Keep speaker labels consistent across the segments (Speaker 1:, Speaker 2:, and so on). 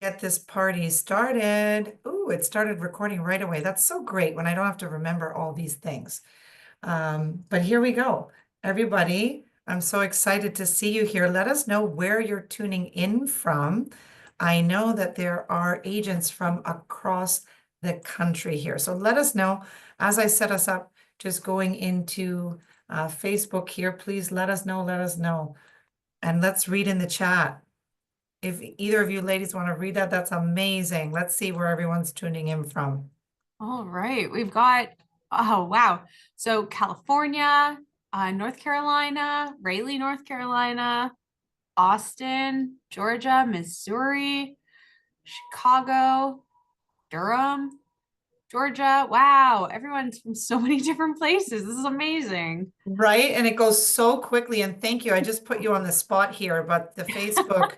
Speaker 1: Get this party started. Ooh, it started recording right away. That's so great when I don't have to remember all these things. But here we go. Everybody, I'm so excited to see you here. Let us know where you're tuning in from. I know that there are agents from across the country here. So let us know as I set us up, just going into Facebook here. Please let us know, let us know. And let's read in the chat. If either of you ladies want to read that, that's amazing. Let's see where everyone's tuning in from.
Speaker 2: All right, we've got, oh, wow. So California, North Carolina, Raleigh, North Carolina, Austin, Georgia, Missouri, Chicago, Durham, Georgia. Wow, everyone's from so many different places. This is amazing.
Speaker 1: Right? And it goes so quickly. And thank you. I just put you on the spot here, but the Facebook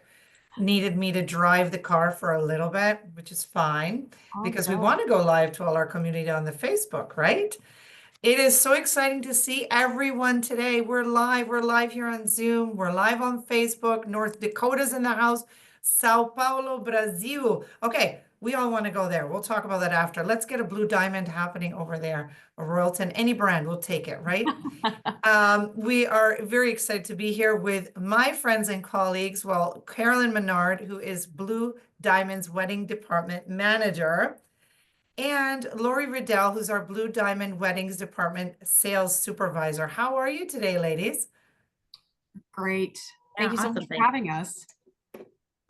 Speaker 1: needed me to drive the car for a little bit, which is fine
Speaker 2: All
Speaker 1: because we
Speaker 2: good.
Speaker 1: want to go live to all our community on the Facebook, right? It is so exciting to see everyone today. We're live. We're live here on Zoom. We're live on Facebook. North Dakota's in the house. Sao Paulo, Brazil. Okay, we all want to go there. We'll talk about that after. Let's get a blue diamond happening over there. A Royalton, any brand, we'll take it, right? We are very excited to be here with my friends and colleagues. Well, Carolyn Menard, who is Blue Diamond's Wedding Department Manager, and Lori Riddell, who's our Blue Diamond Weddings Department Sales Supervisor. How are you today, ladies?
Speaker 2: Great. Thank
Speaker 3: Yeah,
Speaker 2: you so much
Speaker 3: awesome.
Speaker 2: for
Speaker 3: Thanks.
Speaker 2: having us.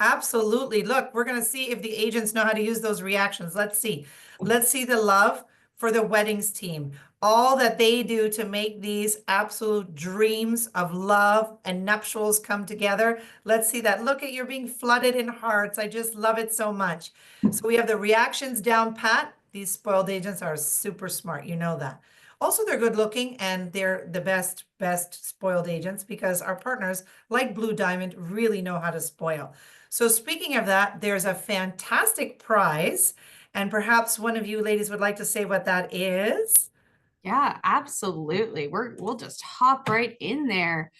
Speaker 1: Absolutely. Look, we're going to see if the agents know how to use those reactions. Let's see. Let's see the love for the weddings team. All that they do to make these absolute dreams of love and nuptials come together. Let's see that. Look at you're being flooded in hearts. I just love it so much. So we have the reactions down pat. These spoiled agents are super smart. You know that. Also, they're good looking and they're the best spoiled agents because our partners like Blue Diamond really know how to spoil. So speaking of that, there's a fantastic prize, and perhaps one of you ladies would like to say what that is.
Speaker 2: Yeah, absolutely. We'll just hop right in there.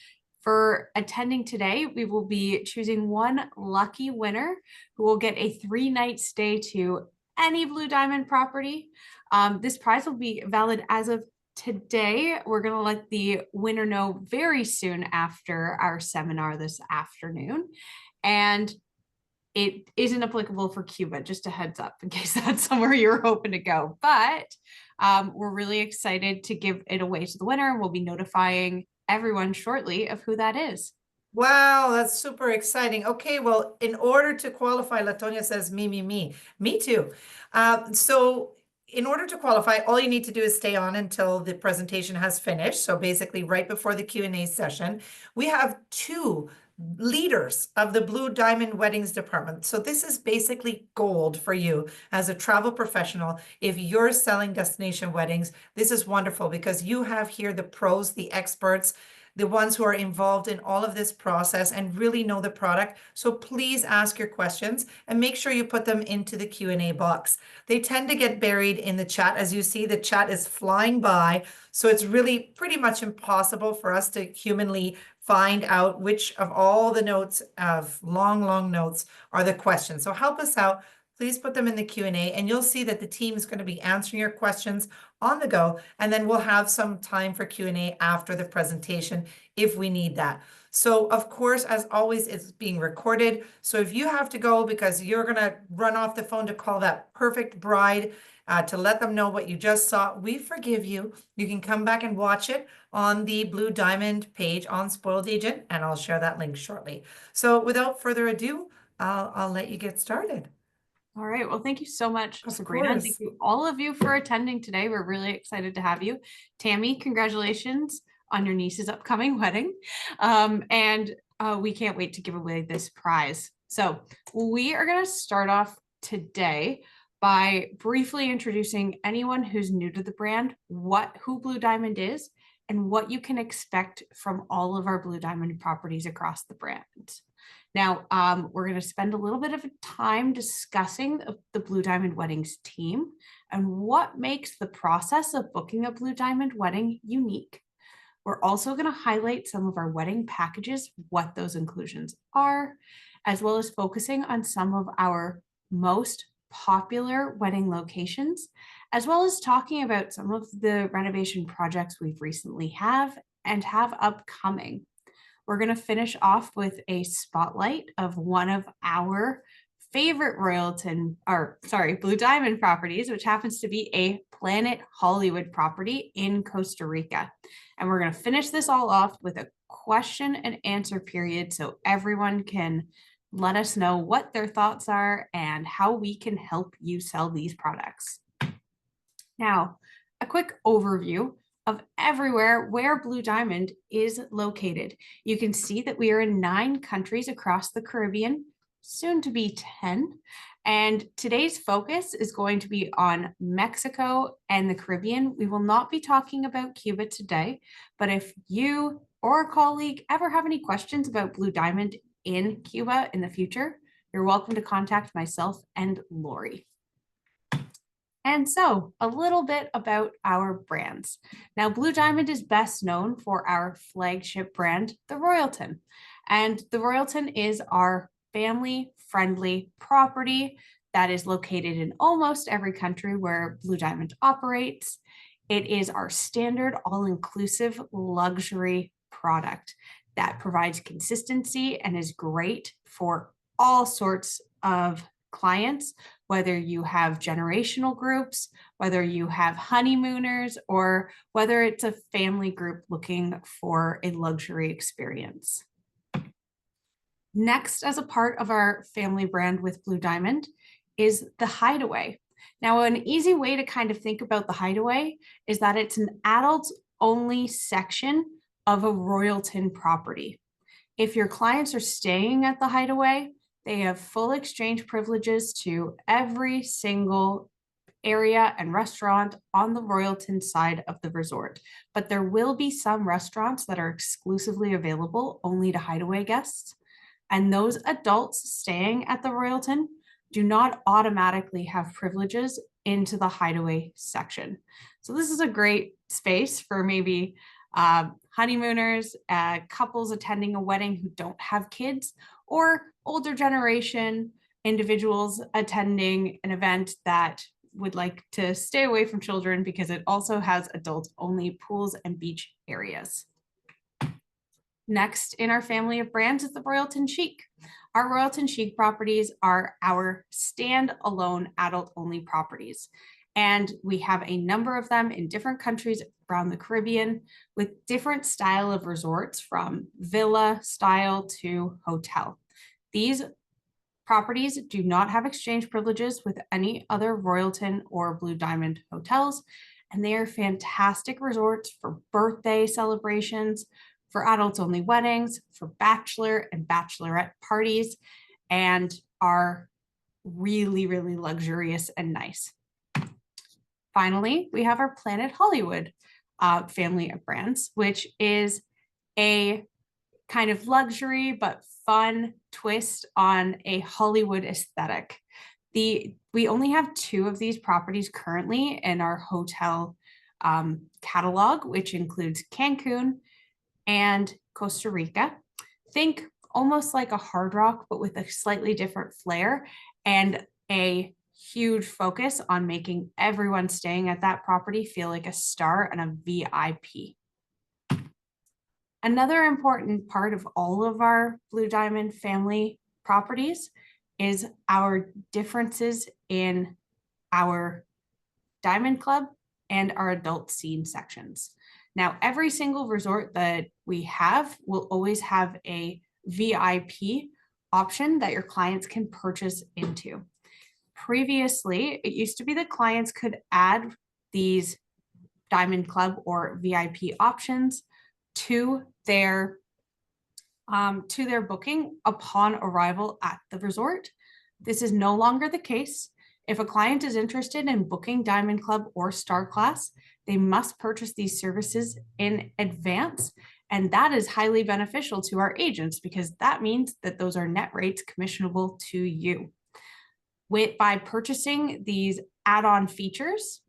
Speaker 2: For attending today, we will be choosing one lucky winner who will get a 3-night stay to any Blue Diamond property. This prize will be valid as of today. We're going to let the winner know very soon after our seminar this afternoon. And it isn't applicable for Cuba, just a heads up in case that's somewhere you're hoping to go. But we're really excited to give it away to the winner. We'll be notifying everyone shortly of who that is.
Speaker 1: Wow, that's super exciting. Okay, well, in order to qualify, Latonia says me, me, me. Me too. So in order to qualify, all you need to do is stay on until the presentation has finished. So basically right before the Q&A session, we have two leaders of the Blue Diamond Weddings Department. So this is basically gold for you as a travel professional. If you're selling destination weddings, this is wonderful because you have here the pros, the experts, the ones who are involved in all of this process and really know the product. So please ask your questions and make sure you put them into the Q&A box. They tend to get buried in the chat. As you see, the chat is flying by. So it's really pretty much impossible for us to humanly find out which of all the notes of long notes are the questions. So help us out. Please put them in the Q&A and you'll see that the team is going to be answering your questions on the go. And then we'll have some time for Q&A after the presentation if we need that. So of course, as always, it's being recorded. So if you have to go because you're going to run off the phone to call that perfect bride to let them know what you just saw, we forgive you. You can come back and watch it on the Blue Diamond page on Spoiled Agent, and I'll share that link shortly. So without further ado, I'll let you get started.
Speaker 2: All right. Well, thank you so much,
Speaker 1: Of
Speaker 2: Sabrina. And thank
Speaker 1: course.
Speaker 2: you all of you for attending today. We're really excited to have you. Tammy, congratulations on your niece's upcoming wedding. And we can't wait to give away this prize. So we are going to start off today by briefly introducing anyone who's new to the brand, who Blue Diamond is, and what you can expect from all of our Blue Diamond properties across the brand. Now, we're going to spend a little bit of time discussing the Blue Diamond Weddings team and what makes the process of booking a Blue Diamond wedding unique. We're also going to highlight some of our wedding packages, what those inclusions are, as well as focusing on some of our most popular wedding locations, as well as talking about some of the renovation projects we've recently have and have upcoming. We're going to finish off with a spotlight of one of our favorite Blue Diamond properties, which happens to be a Planet Hollywood property in Costa Rica. And we're going to finish this all off with a question and answer period so everyone can let us know what their thoughts are and how we can help you sell these products. Now, a quick overview of everywhere where Blue Diamond is located. You can see that we are in 9 countries across the Caribbean, soon to be 10. And today's focus is going to be on Mexico and the Caribbean. We will not be talking about Cuba today, but if you or a colleague ever have any questions about Blue Diamond in Cuba in the future, you're welcome to contact myself and Lori. And so a little bit about our brands. Now, Blue Diamond is best known for our flagship brand, the Royalton. And the Royalton is our family-friendly property that is located in almost every country where Blue Diamond operates. It is our standard all-inclusive luxury product that provides consistency and is great for all sorts of clients, whether you have generational groups, whether you have honeymooners, or whether it's a family group looking for a luxury experience. Next, as a part of our family brand with Blue Diamond, is the Hideaway. Now, an easy way to kind of think about the Hideaway is that it's an adults-only section of a Royalton property. If your clients are staying at the Hideaway, they have full exchange privileges to every single area and restaurant on the Royalton side of the resort. But there will be some restaurants that are exclusively available only to Hideaway guests. And those adults staying at the Royalton do not automatically have privileges into the Hideaway section. So this is a great space for maybe honeymooners, couples attending a wedding who don't have kids, or older generation individuals attending an event that would like to stay away from children because it also has adults-only pools and beach areas. Next in our family of brands is the Royalton Chic. Our Royalton Chic properties are our standalone adult-only properties. And we have a number of them in different countries around the Caribbean with different style of resorts, from villa style to hotel. These properties do not have exchange privileges with any other Royalton or Blue Diamond hotels, and they are fantastic resorts for birthday celebrations, for adults-only weddings, for bachelor and bachelorette parties, and are really, really luxurious and nice. Finally, we have our Planet Hollywood family of brands, which is a kind of luxury but fun twist on a Hollywood aesthetic. We only have 2 of these properties currently in our hotel catalog, which includes Cancun and Costa Rica. Think almost like a Hard Rock, but with a slightly different flair and a huge focus on making everyone staying at that property feel like a star and a VIP. Another important part of all of our Blue Diamond family properties is our differences in our Diamond Club and our adult scene sections. Now, every single resort that we have will always have a VIP option that your clients can purchase into. Previously, it used to be that clients could add these Diamond Club or VIP options to their booking upon arrival at the resort. This is no longer the case. If a client is interested in booking Diamond Club or Star Class, they must purchase these services in advance. And that is highly beneficial to our agents because that means that those are net rates commissionable to you. By purchasing these add-on features,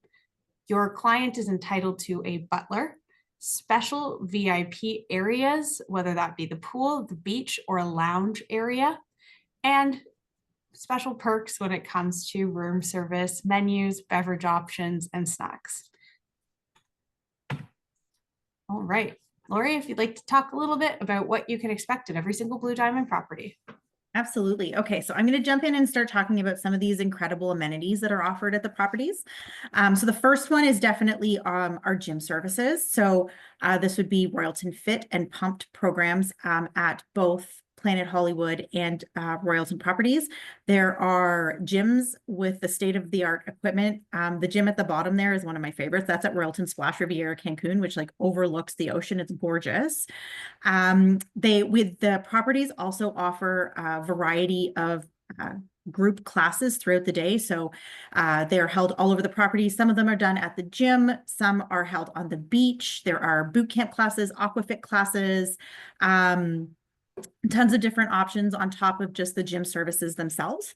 Speaker 2: your client is entitled to a butler, special VIP areas, whether that be the pool, the beach, or a lounge area, and special perks when it comes to room service, menus, beverage options, and snacks. All right, Lori, if you'd like to talk a little bit about what you can expect at every single Blue Diamond property.
Speaker 3: Absolutely. Okay, so I'm going to jump in and start talking about some of these incredible amenities that are offered at the properties. So the first one is definitely our gym services. So this would be Royalton Fit and Pumped programs at both Planet Hollywood and Royalton properties. There are gyms with the state-of-the-art equipment. The gym at the bottom there is one of my favorites. That's at Royalton Splash Riviera Cancun, which like overlooks the ocean. It's gorgeous. With the properties also offer a variety of group classes throughout the day. So they're held all over the property. Some of them are done at the gym. Some are held on the beach. There are boot camp classes, aquafit classes, tons of different options on top of just the gym services themselves.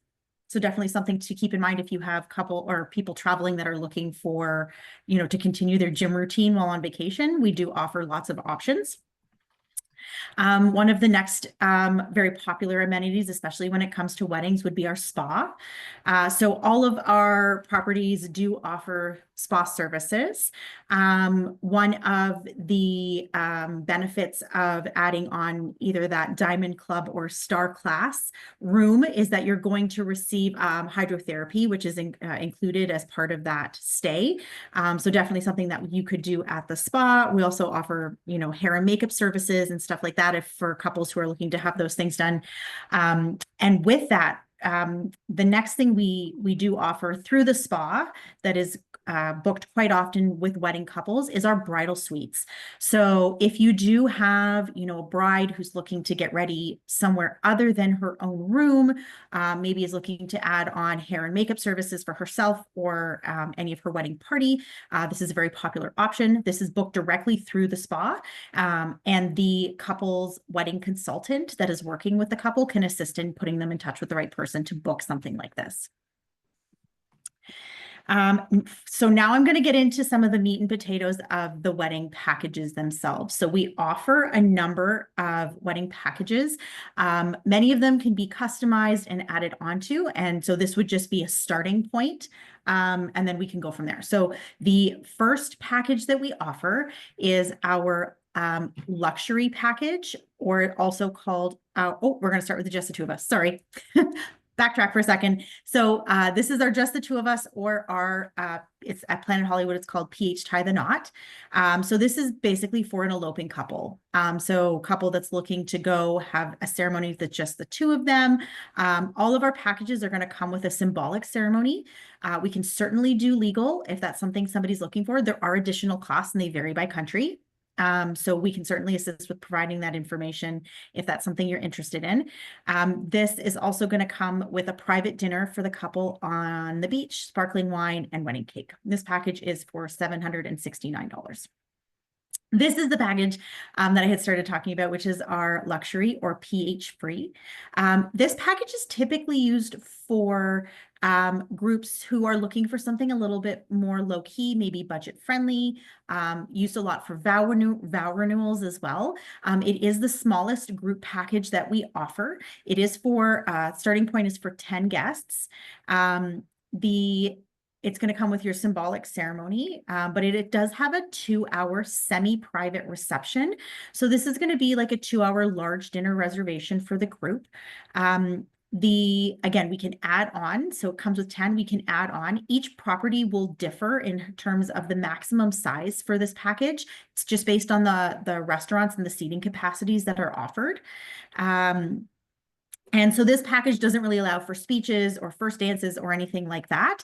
Speaker 3: So definitely something to keep in mind if you have couple or people traveling that are looking for, to continue their gym routine while on vacation. We do offer lots of options. One of the next very popular amenities, especially when it comes to weddings, would be our spa. So all of our properties do offer spa services. One of the benefits of adding on either that Diamond Club or Star Class room is that you're going to receive hydrotherapy, which is included as part of that stay. So definitely something that you could do at the spa. We also offer, hair and makeup services and stuff like that if for couples who are looking to have those things done. And with that, the next thing we do offer through the spa that is booked quite often with wedding couples is our bridal suites. So if you do have, a bride who's looking to get ready somewhere other than her own room, maybe is looking to add on hair and makeup services for herself or any of her wedding party, this is a very popular option. This is booked directly through the spa, and the couple's wedding consultant that is working with the couple can assist in putting them in touch with the right person to book something like this. So now I'm going to get into some of the meat and potatoes of the wedding packages themselves. So we offer a number of wedding packages. Many of them can be customized and added onto. And so this would just be a starting point. And then we can go from there. So the first package that we offer is our luxury package, or also called, we're going to start with just the two of us. Sorry. Backtrack for a second. So this is our Just the Two of Us, or our, it's at Planet Hollywood, it's called PH Tie the Knot. So this is basically for an eloping couple. So couple that's looking to go have a ceremony that's just the two of them. All of our packages are going to come with a symbolic ceremony. We can certainly do legal if that's something somebody's looking for. There are additional costs and they vary by country. So we can certainly assist with providing that information if that's something you're interested in. This is also going to come with a private dinner for the couple on the beach, sparkling wine, and wedding cake. This package is for $769. This is the package that I had started talking about, which is our luxury or PH free. This package is typically used for groups who are looking for something a little bit more low key, maybe budget friendly, used a lot for vow renewals as well. It is the smallest group package that we offer. It is for, starting point is for 10 guests. It's going to come with your symbolic ceremony, but it does have a 2-hour semi-private reception. So this is going to be like a 2-hour large dinner reservation for the group. Again, we can add on, so it comes with 10, we can add on. Each property will differ in terms of the maximum size for this package. It's just based on the restaurants and the seating capacities that are offered. And so this package doesn't really allow for speeches or first dances or anything like that.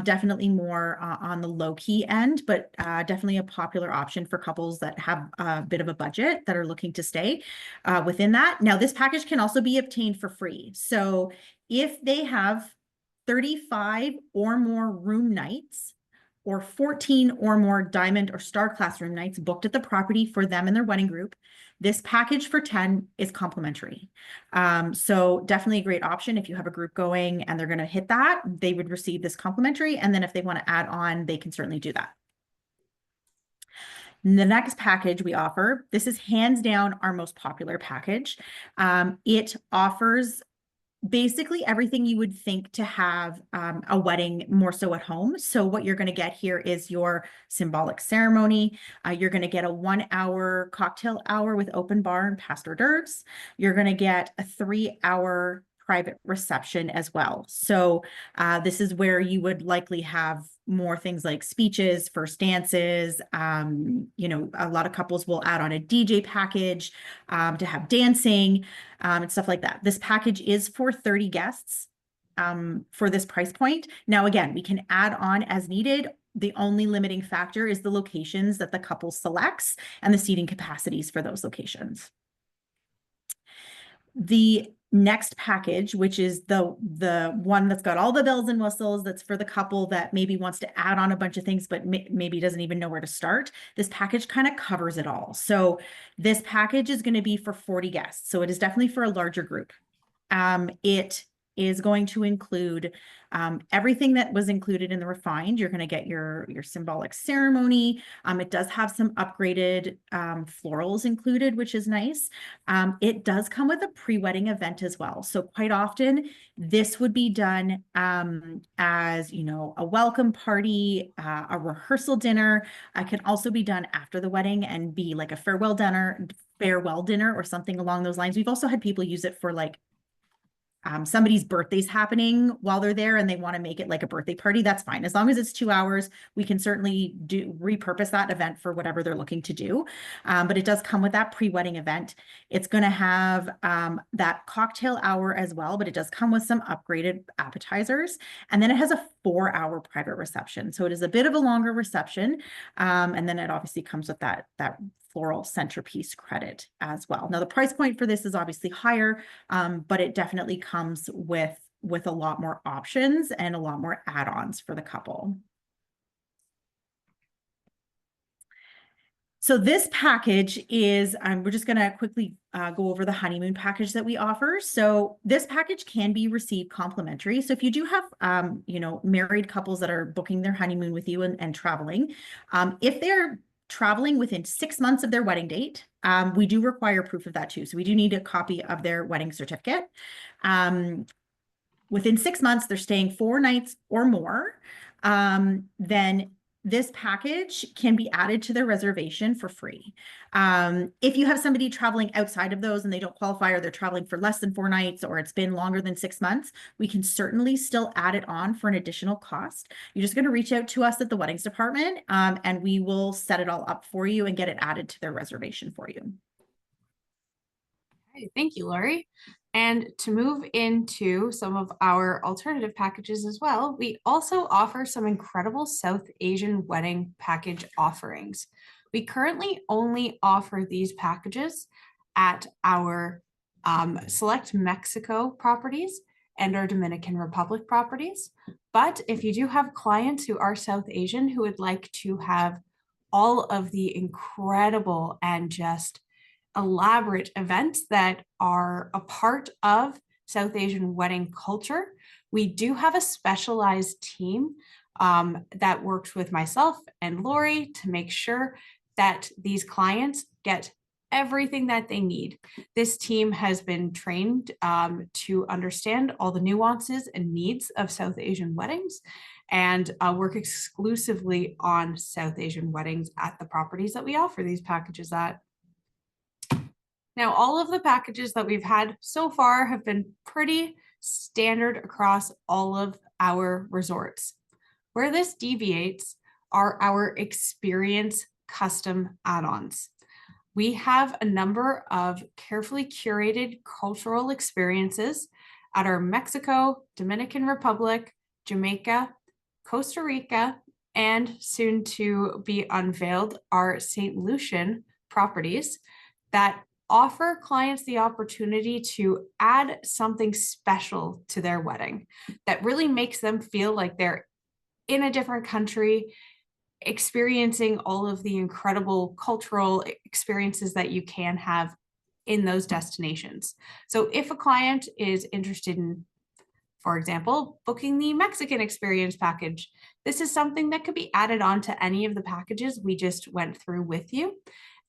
Speaker 3: Definitely more on the low key end, but definitely a popular option for couples that have a bit of a budget that are looking to stay within that. Now, this package can also be obtained for free. So if they have 35 or more room nights, or 14 or more diamond or star class room nights booked at the property for them and their wedding group, this package for 10 is complimentary. So definitely a great option. If you have a group going and they're going to hit that, they would receive this complimentary. And then if they want to add on, they can certainly do that. The next package we offer, this is hands down our most popular package. It offers basically everything you would think to have a wedding more so at home. So what you're going to get here is your symbolic ceremony. You're going to get a 1-hour cocktail hour with open bar and past hors d'oeuvres. You're going to get a 3-hour private reception as well. So this is where you would likely have more things like speeches, first dances. You know, a lot of couples will add on a DJ package to have dancing and stuff like that. This package is for 30 guests for this price point. Now, again, we can add on as needed. The only limiting factor is the locations that the couple selects and the seating capacities for those locations. The next package, which is the one that's got all the bells and whistles, that's for the couple that maybe wants to add on a bunch of things, but maybe doesn't even know where to start. This package kind of covers it all. So this package is going to be for 40 guests. So it is definitely for a larger group. It is going to include everything that was included in the refined. You're going to get your symbolic ceremony. It does have some upgraded florals included, which is nice. It does come with a pre-wedding event as well. So quite often this would be done as, you know, a welcome party, a rehearsal dinner. It can also be done after the wedding and be like a farewell dinner or something along those lines. We've also had people use it for like somebody's birthday's happening while they're there and they want to make it like a birthday party. That's fine. As long as it's 2 hours, we can certainly repurpose that event for whatever they're looking to do. But it does come with that pre-wedding event. It's going to have that cocktail hour as well, but it does come with some upgraded appetizers. And then it has a 4-hour private reception. So it is a bit of a longer reception. And then it obviously comes with that floral centerpiece credit as well. Now the price point for this is obviously higher, but it definitely comes with a lot more options and a lot more add-ons for the couple. So this package is, we're just going to quickly go over the honeymoon package that we offer. So this package can be received complimentary. So if you do have, you know, married couples that are booking their honeymoon with you and traveling, if they're traveling within 6 months of their wedding date, we do require proof of that too. So we do need a copy of their wedding certificate. Within 6 months, they're staying 4 nights or more, then this package can be added to their reservation for free. If you have somebody traveling outside of those and they don't qualify, or they're traveling for less than 4 nights, or it's been longer than 6 months, we can certainly still add it on for an additional cost. You're just going to reach out to us at the weddings department, and we will set it all up for you and get it added to their reservation for you.
Speaker 2: Okay, thank you, Lori. And to move into some of our alternative packages as well, we also offer some incredible South Asian wedding package offerings. We currently only offer these packages at our select Mexico properties and our Dominican Republic properties. But if you do have clients who are South Asian who would like to have all of the incredible and just elaborate events that are a part of South Asian wedding culture, we do have a specialized team that works with myself and Lori to make sure that these clients get everything that they need. This team has been trained to understand all the nuances and needs of South Asian weddings and work exclusively on South Asian weddings at the properties that we offer these packages at. Now, all of the packages that we've had so far have been pretty standard across all of our resorts. Where this deviates are our experience custom add-ons. We have a number of carefully curated cultural experiences at our Mexico, Dominican Republic, Jamaica, Costa Rica, and soon to be unveiled, our St. Lucian properties that offer clients the opportunity to add something special to their wedding that really makes them feel like they're in a different country, experiencing all of the incredible cultural experiences that you can have in those destinations. So if a client is interested in, for example, booking the Mexican experience package, this is something that could be added on to any of the packages we just went through with you.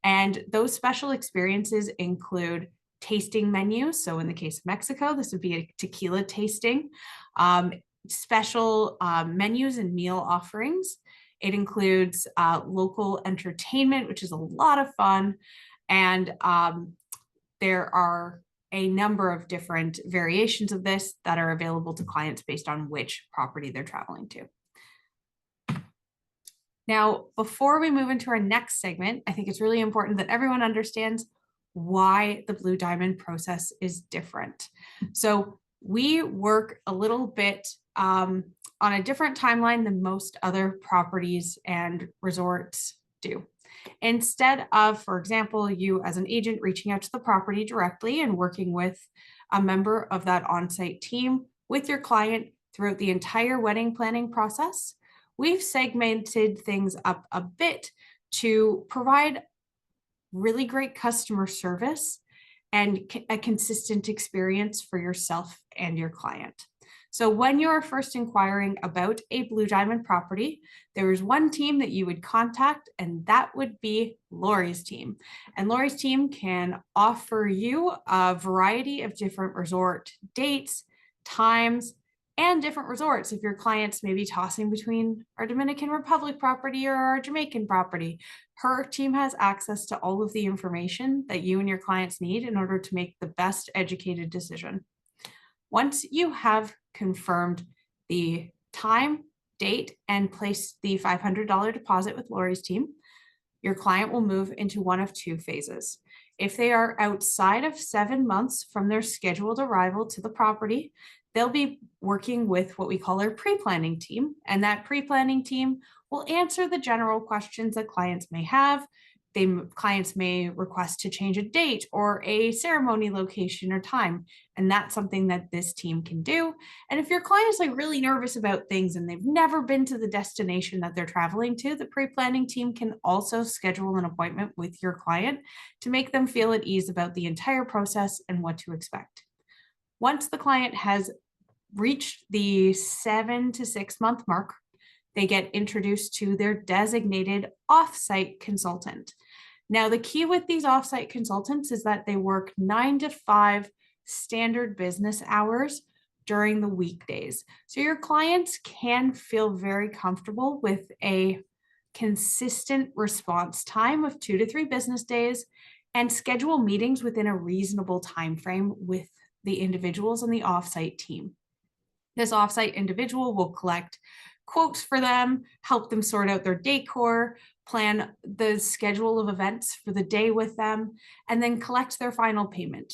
Speaker 2: And those special experiences include tasting menus. So in the case of Mexico, this would be a tequila tasting, special menus and meal offerings. It includes local entertainment, which is a lot of fun. And there are a number of different variations of this that are available to clients based on which property they're traveling to. Now, before we move into our next segment, I think it's really important that everyone understands why the Blue Diamond process is different. So we work a little bit on a different timeline than most other properties and resorts do. Instead of, for example, you as an agent reaching out to the property directly and working with a member of that on-site team with your client throughout the entire wedding planning process, we've segmented things up a bit to provide really great customer service and a consistent experience for yourself and your client. So when you're first inquiring about a Blue Diamond property, there is one team that you would contact, and that would be Lori's team. And Lori's team can offer you a variety of different resort dates, times, and different resorts. If your clients may be tossing between our Dominican Republic property or our Jamaican property, her team has access to all of the information that you and your clients need in order to make the best educated decision. Once you have confirmed the time, date, and placed the $500 deposit with Lori's team, your client will move into one of two phases. If they are outside of 7 months from their scheduled arrival to the property, they'll be working with what we call our pre-planning team, and that pre-planning team will answer the general questions that clients may have. Clients may request to change a date or a ceremony location or time, and that's something that this team can do. And if your client is like really nervous about things and they've never been to the destination that they're traveling to, the pre-planning team can also schedule an appointment with your client to make them feel at ease about the entire process and what to expect. Once the client has reached the 7 to 6 month mark, they get introduced to their designated offsite consultant. Now, the key with these offsite consultants is that they work 9 to 5 standard business hours during the weekdays. So your clients can feel very comfortable with a consistent response time of 2 to 3 business days and schedule meetings within a reasonable time frame with the individuals on the offsite team. This offsite individual will collect quotes for them, help them sort out their decor, plan the schedule of events for the day with them, and then collect their final payment.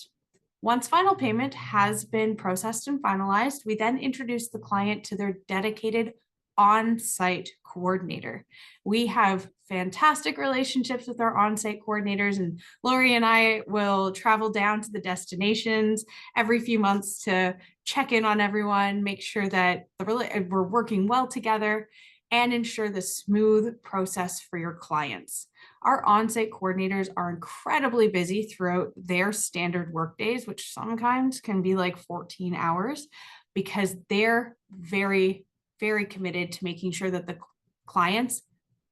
Speaker 2: Once final payment has been processed and finalized, we then introduce the client to their dedicated on-site coordinator. We have fantastic relationships with our on-site coordinators, and Lori and I will travel down to the destinations every few months to check in on everyone, make sure that we're working well together, and ensure the smooth process for your clients. Our on-site coordinators are incredibly busy throughout their standard work days, which sometimes can be like 14 hours, because they're very, very committed to making sure that the clients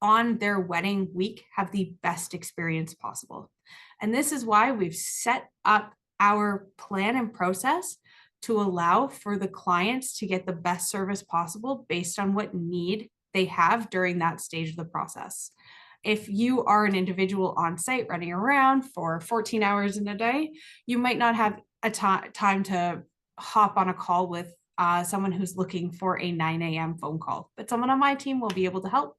Speaker 2: on their wedding week have the best experience possible. And this is why we've set up our plan and process to allow for the clients to get the best service possible based on what need they have during that stage of the process. If you are an individual on site running around for 14 hours in a day, you might not have a time to hop on a call with someone who's looking for a 9 a.m. phone call, but someone on my team will be able to help.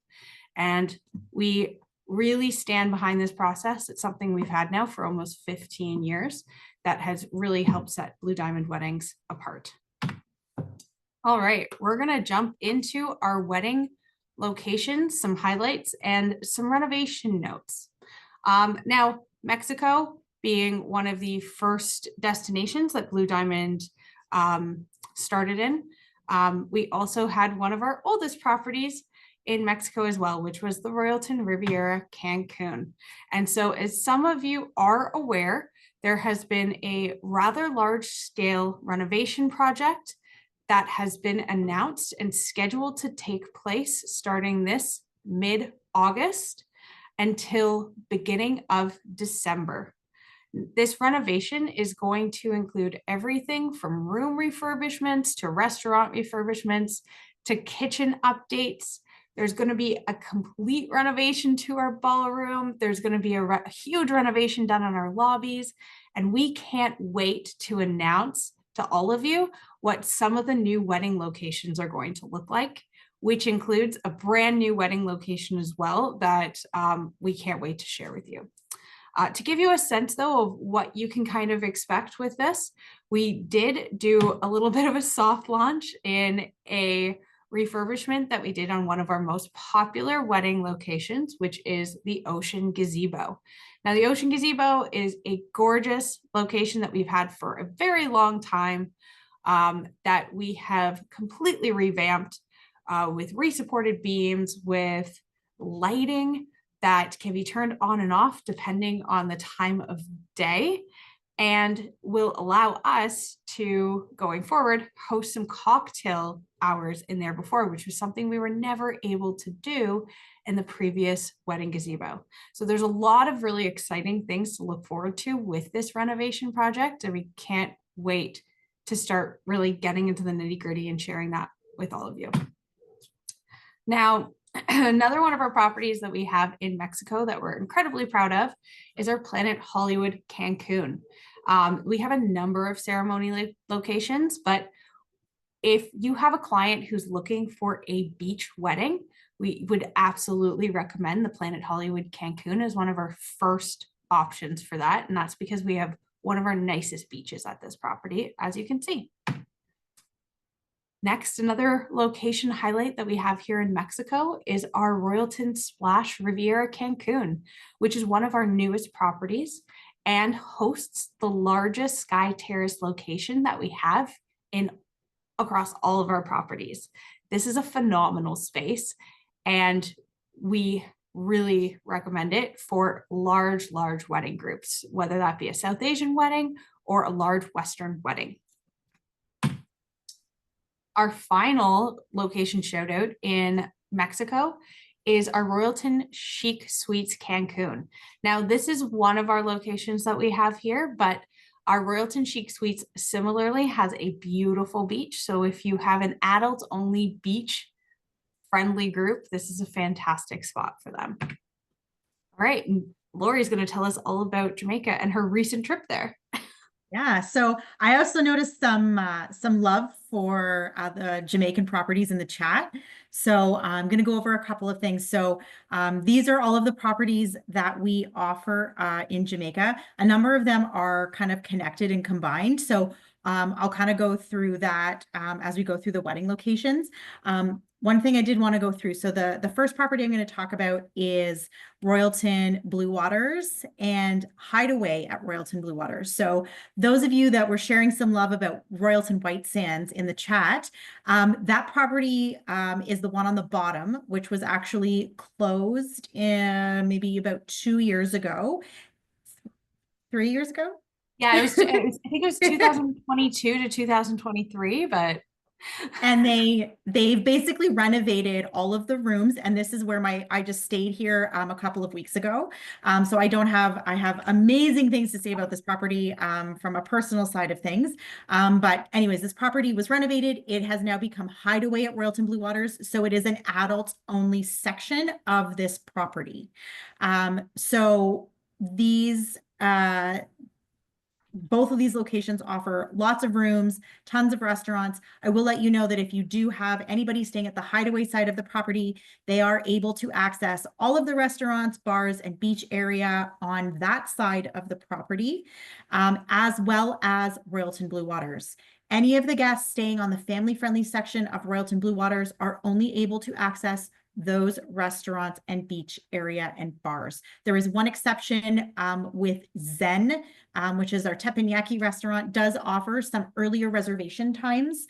Speaker 2: And we really stand behind this process. It's something we've had now for almost 15 years that has really helped set Blue Diamond Weddings apart. All right, we're gonna jump into our wedding locations, some highlights, and some renovation notes. Now, Mexico being one of the first destinations that Blue Diamond started in, we also had one of our oldest properties in Mexico as well, which was the Royalton Riviera Cancun. And so, as some of you are aware, there has been a rather large scale renovation project that has been announced and scheduled to take place starting this mid-August until beginning of December. This renovation is going to include everything from room refurbishments to restaurant refurbishments to kitchen updates. There's going to be a complete renovation to our ballroom. There's going to be a huge renovation done on our lobbies. And we can't wait to announce to all of you what some of the new wedding locations are going to look like, which includes a brand new wedding location as well that we can't wait to share with you. To give you a sense, though, of what you can kind of expect with this, we did do a little bit of a soft launch in a refurbishment that we did on one of our most popular wedding locations, which is the Ocean Gazebo. Now, the Ocean Gazebo is a gorgeous location that we've had for a very long time, that we have completely revamped with re-supported beams, with lighting that can be turned on and off depending on the time of day, and will allow us to, going forward, host some cocktail hours in there before, which was something we were never able to do in the previous wedding gazebo. So there's a lot of really exciting things to look forward to with this renovation project, and we can't wait to start really getting into the nitty-gritty and sharing that with all of you. Now, another one of our properties that we have in Mexico that we're incredibly proud of is our Planet Hollywood Cancun. We have a number of ceremony locations, but if you have a client who's looking for a beach wedding, we would absolutely recommend the Planet Hollywood Cancun as one of our first options for that. And that's because we have one of our nicest beaches at this property, as you can see. Next, another location highlight that we have here in Mexico is our Royalton Splash Riviera Cancun, which is one of our newest properties and hosts the largest sky terrace location that we have across all of our properties. This is a phenomenal space, and we really recommend it for large wedding groups, whether that be a South Asian wedding or a large Western wedding. Our final location shout out in Mexico is our Royalton Chic Suites Cancun. Now, this is one of our locations that we have here, but our Royalton Chic Suites similarly has a beautiful beach. So if you have an adult only beach friendly group, this is a fantastic spot for them. All right, and Lori's going to tell us all about Jamaica and her recent trip there.
Speaker 3: Yeah, so I also noticed some love for the Jamaican properties in the chat. So I'm going to go over a couple of things. So these are all of the properties that we offer in Jamaica. A number of them are kind of connected and combined. So I'll kind of go through that as we go through the wedding locations. One thing I did want to go through. So the first property I'm going to talk about is Royalton Blue Waters and Hideaway at Royalton Blue Waters. So those of you that were sharing some love about Royalton White Sands in the chat, that property is the one on the bottom, which was actually closed maybe about 2 years ago, 3 years ago.
Speaker 2: Yeah, I think it was 2022 to 2023, but.
Speaker 3: And they've basically renovated all of the rooms, and this is where I just stayed here a couple of weeks ago. So I have amazing things to say about this property from a personal side of things. But anyways, this property was renovated. It has now become Hideaway at Royalton Blue Waters. So it is an adult only section of this property. So these both of these locations offer lots of rooms, tons of restaurants. I will let you know that if you do have anybody staying at the Hideaway side of the property, they are able to access all of the restaurants, bars, and beach area on that side of the property, as well as Royalton Blue Waters. Any of the guests staying on the family-friendly section of Royalton Blue Waters are only able to access those restaurants and beach area and bars. There is one exception with Zen, which is our teppanyaki restaurant, does offer some earlier reservation times,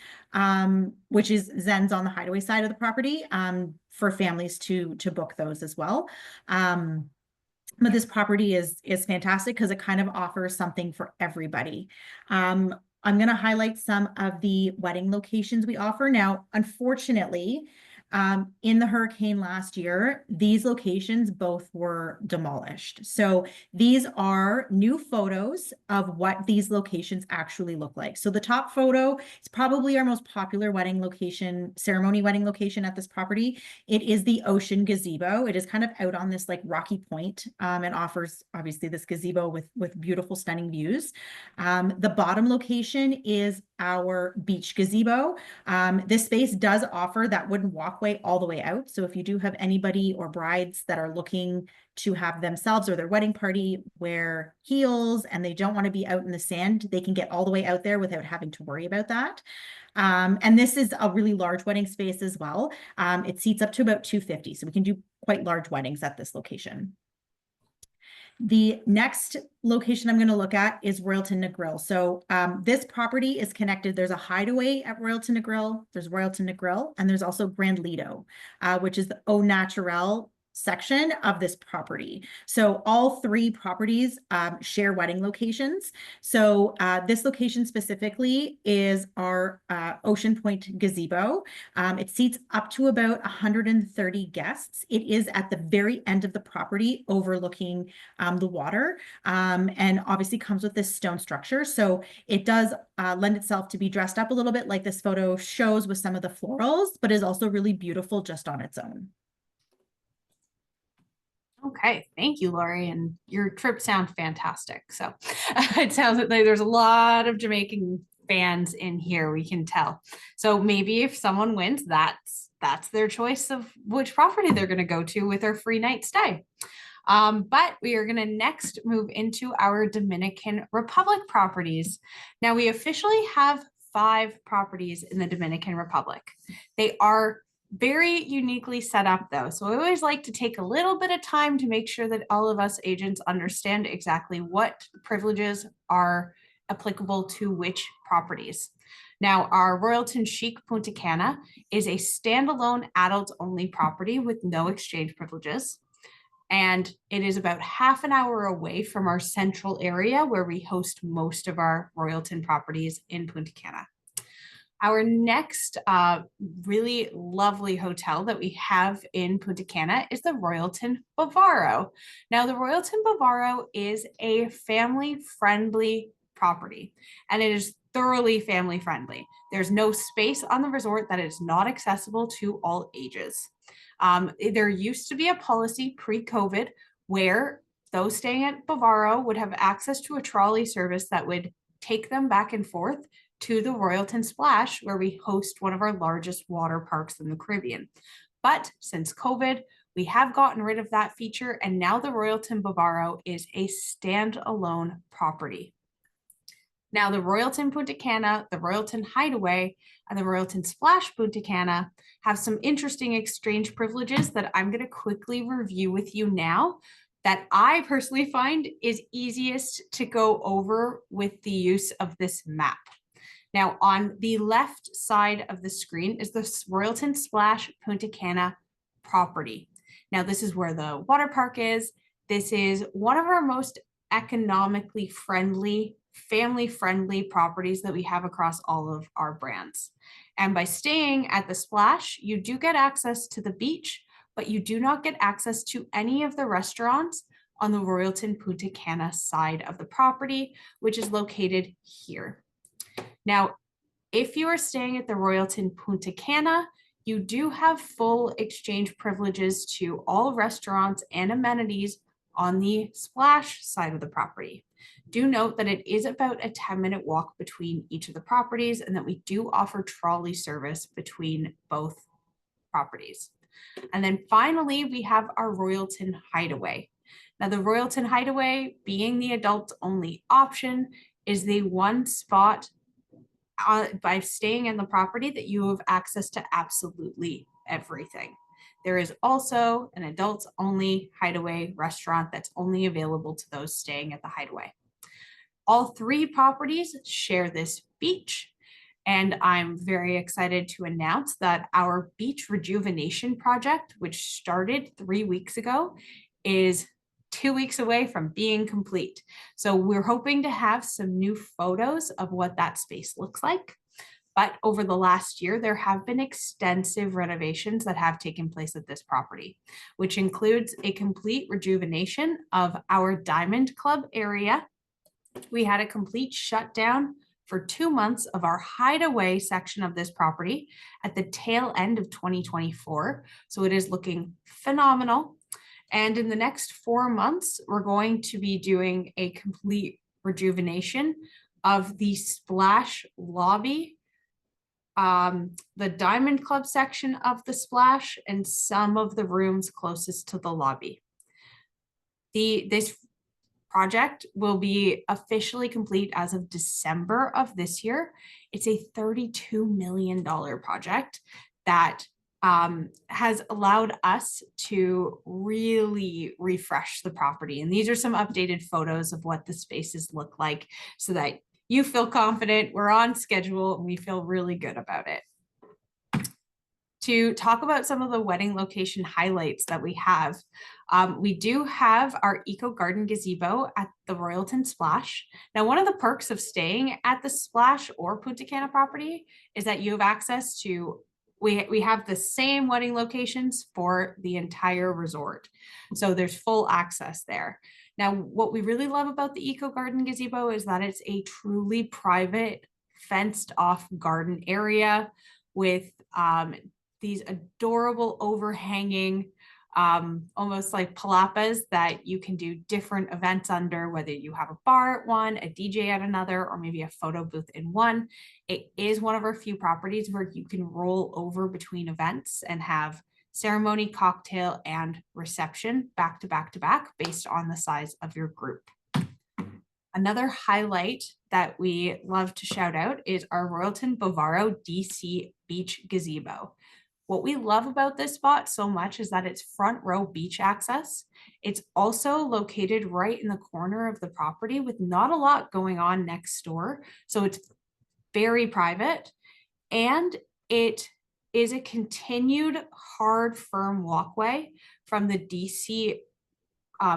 Speaker 3: which is Zen's on the Hideaway side of the property, for families to book those as well. But this property is fantastic because it kind of offers something for everybody. I'm going to highlight some of the wedding locations we offer. Now, unfortunately, In the hurricane last year, these locations both were demolished. So these are new photos of what these locations actually look like. So the top photo is probably our most popular wedding location, ceremony wedding location at this property. It is the ocean gazebo. It is kind of out on this like rocky point, and offers obviously this gazebo with beautiful, stunning views. The bottom location is our beach gazebo. This space does offer that wooden walkway all the way out. So if you do have anybody or brides that are looking to have themselves or their wedding party wear heels and they don't want to be out in the sand, they can get all the way out there without having to worry about that. And this is a really large wedding space as well. It seats up to about 250, so we can do quite large weddings at this location. The next location I'm going to look at is Royalton Negril. So this property is connected. There's a hideaway at Royalton Negril. There's Royalton Negril, and there's also Grand Lido, which is the Au Naturel section of this property. So all three properties share wedding locations. So this location specifically is our Ocean Point Gazebo. It seats up to about 130 guests. It is at the very end of the property overlooking the water, and obviously comes with this stone structure. So it does lend itself to be dressed up a little bit like this photo shows with some of the florals, but is also really beautiful just on its own.
Speaker 2: Okay, thank you, Lori. And your trip sounds fantastic. So it sounds like there's a lot of Jamaican fans in here, we can tell. So maybe if someone wins, that's their choice of which property they're going to go to with their free night stay. But we are going to next move into our Dominican Republic properties. Now we officially have 5 properties in the Dominican Republic. They are very uniquely set up though. So I always like to take a little bit of time to make sure that all of us agents understand exactly what privileges are applicable to which properties. Now, our Royalton Chic Punta Cana is a standalone adults-only property with no exchange privileges. And it is about half an hour away from our central area where we host most of our Royalton properties in Punta Cana. Our next really lovely hotel that we have in Punta Cana is the Royalton Bavaro. Now, the Royalton Bavaro is a family-friendly property, and it is thoroughly family-friendly. There's no space on the resort that is not accessible to all ages. There used to be a policy pre-COVID where those staying at Bavaro would have access to a trolley service that would take them back and forth to the Royalton Splash, where we host one of our largest water parks in the Caribbean. But since COVID, we have gotten rid of that feature, and now the Royalton Bavaro is a standalone property. Now, the Royalton Punta Cana, the Royalton Hideaway, and the Royalton Splash Punta Cana have some interesting exchange privileges that I'm going to quickly review with you now that I personally find is easiest to go over with the use of this map. Now, on the left side of the screen is the Royalton Splash Punta Cana property. Now, this is where the water park is. This is one of our most economically friendly, family-friendly properties that we have across all of our brands. And by staying at the Splash, you do get access to the beach, but you do not get access to any of the restaurants on the Royalton Punta Cana side of the property, which is located here. Now, if you are staying at the Royalton Punta Cana, you do have full exchange privileges to all restaurants and amenities on the Splash side of the property. Do note that it is about a 10-minute walk between each of the properties and that we do offer trolley service between both properties. And then finally, we have our Royalton Hideaway. Now, the Royalton Hideaway, being the adults-only option, is the one spot by staying in the property that you have access to absolutely everything. There is also an adults-only Hideaway restaurant that's only available to those staying at the Hideaway. All 3 properties share this beach, and I'm very excited to announce that our beach rejuvenation project, which started 3 weeks ago, is 2 weeks away from being complete. So we're hoping to have some new photos of what that space looks like But over the last year, there have been extensive renovations that have taken place at this property, which includes a complete rejuvenation of our Diamond Club area. We had a complete shutdown for 2 months of our hideaway section of this property at the tail end of 2024. So it is looking phenomenal. And in the next 4 months, we're going to be doing a complete rejuvenation of the splash lobby, the Diamond Club section of the splash, and some of the rooms closest to the lobby. This project will be officially complete as of December of this year. It's a $32 million project that has allowed us to really refresh the property. And these are some updated photos of what the spaces look like so that you feel confident, we're on schedule, and we feel really good about it. To talk about some of the wedding location highlights that we have, we do have our Eco Garden Gazebo at the Royalton Splash. Now, one of the perks of staying at the Splash or Punta Cana property is that you have access to, we have the same wedding locations for the entire resort. So there's full access there. Now, what we really love about the Eco Garden Gazebo is that it's a truly private, fenced off garden area with these adorable overhanging, almost like palapas that you can do different events under, whether you have a bar at one, a DJ at another, or maybe a photo booth in one. It is one of our few properties where you can roll over between events and have ceremony, cocktail, and reception back to back to back based on the size of your group. Another highlight that we love to shout out is our Royalton Bavaro DC Beach Gazebo. What we love about this spot so much is that it's front row beach access. It's also located right in the corner of the property with not a lot going on next door. So it's very private, and it is a continued hard, firm walkway from the DC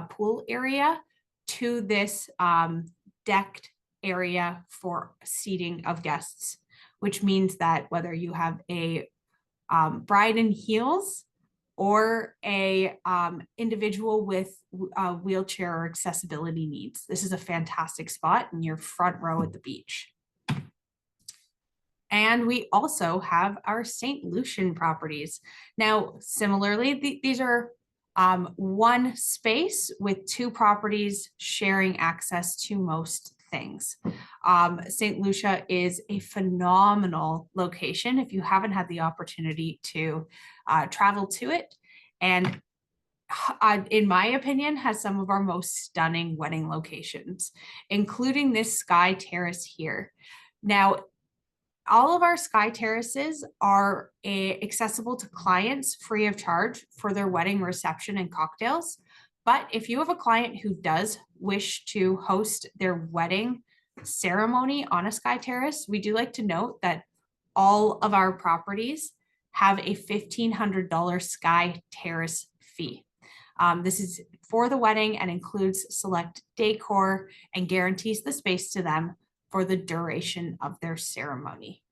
Speaker 2: pool area to this decked area for seating of guests, which means that whether you have a bride in heels or a individual with wheelchair or accessibility needs, this is a fantastic spot in your front row at the beach. And we also have our St. Lucian properties. Now, similarly, these are one space with two properties sharing access to most things. St. Lucia is a phenomenal location if you haven't had the opportunity to travel to it. And in my opinion, has some of our most stunning wedding locations, including this sky terrace here. Now, all of our sky terraces are accessible to clients free of charge for their wedding reception and cocktails. But if you have a client who does wish to host their wedding ceremony on a sky terrace, we do like to note that all of our properties have a $1,500 sky terrace fee. This is for the wedding and includes select decor and guarantees the space to them for the duration of their ceremony.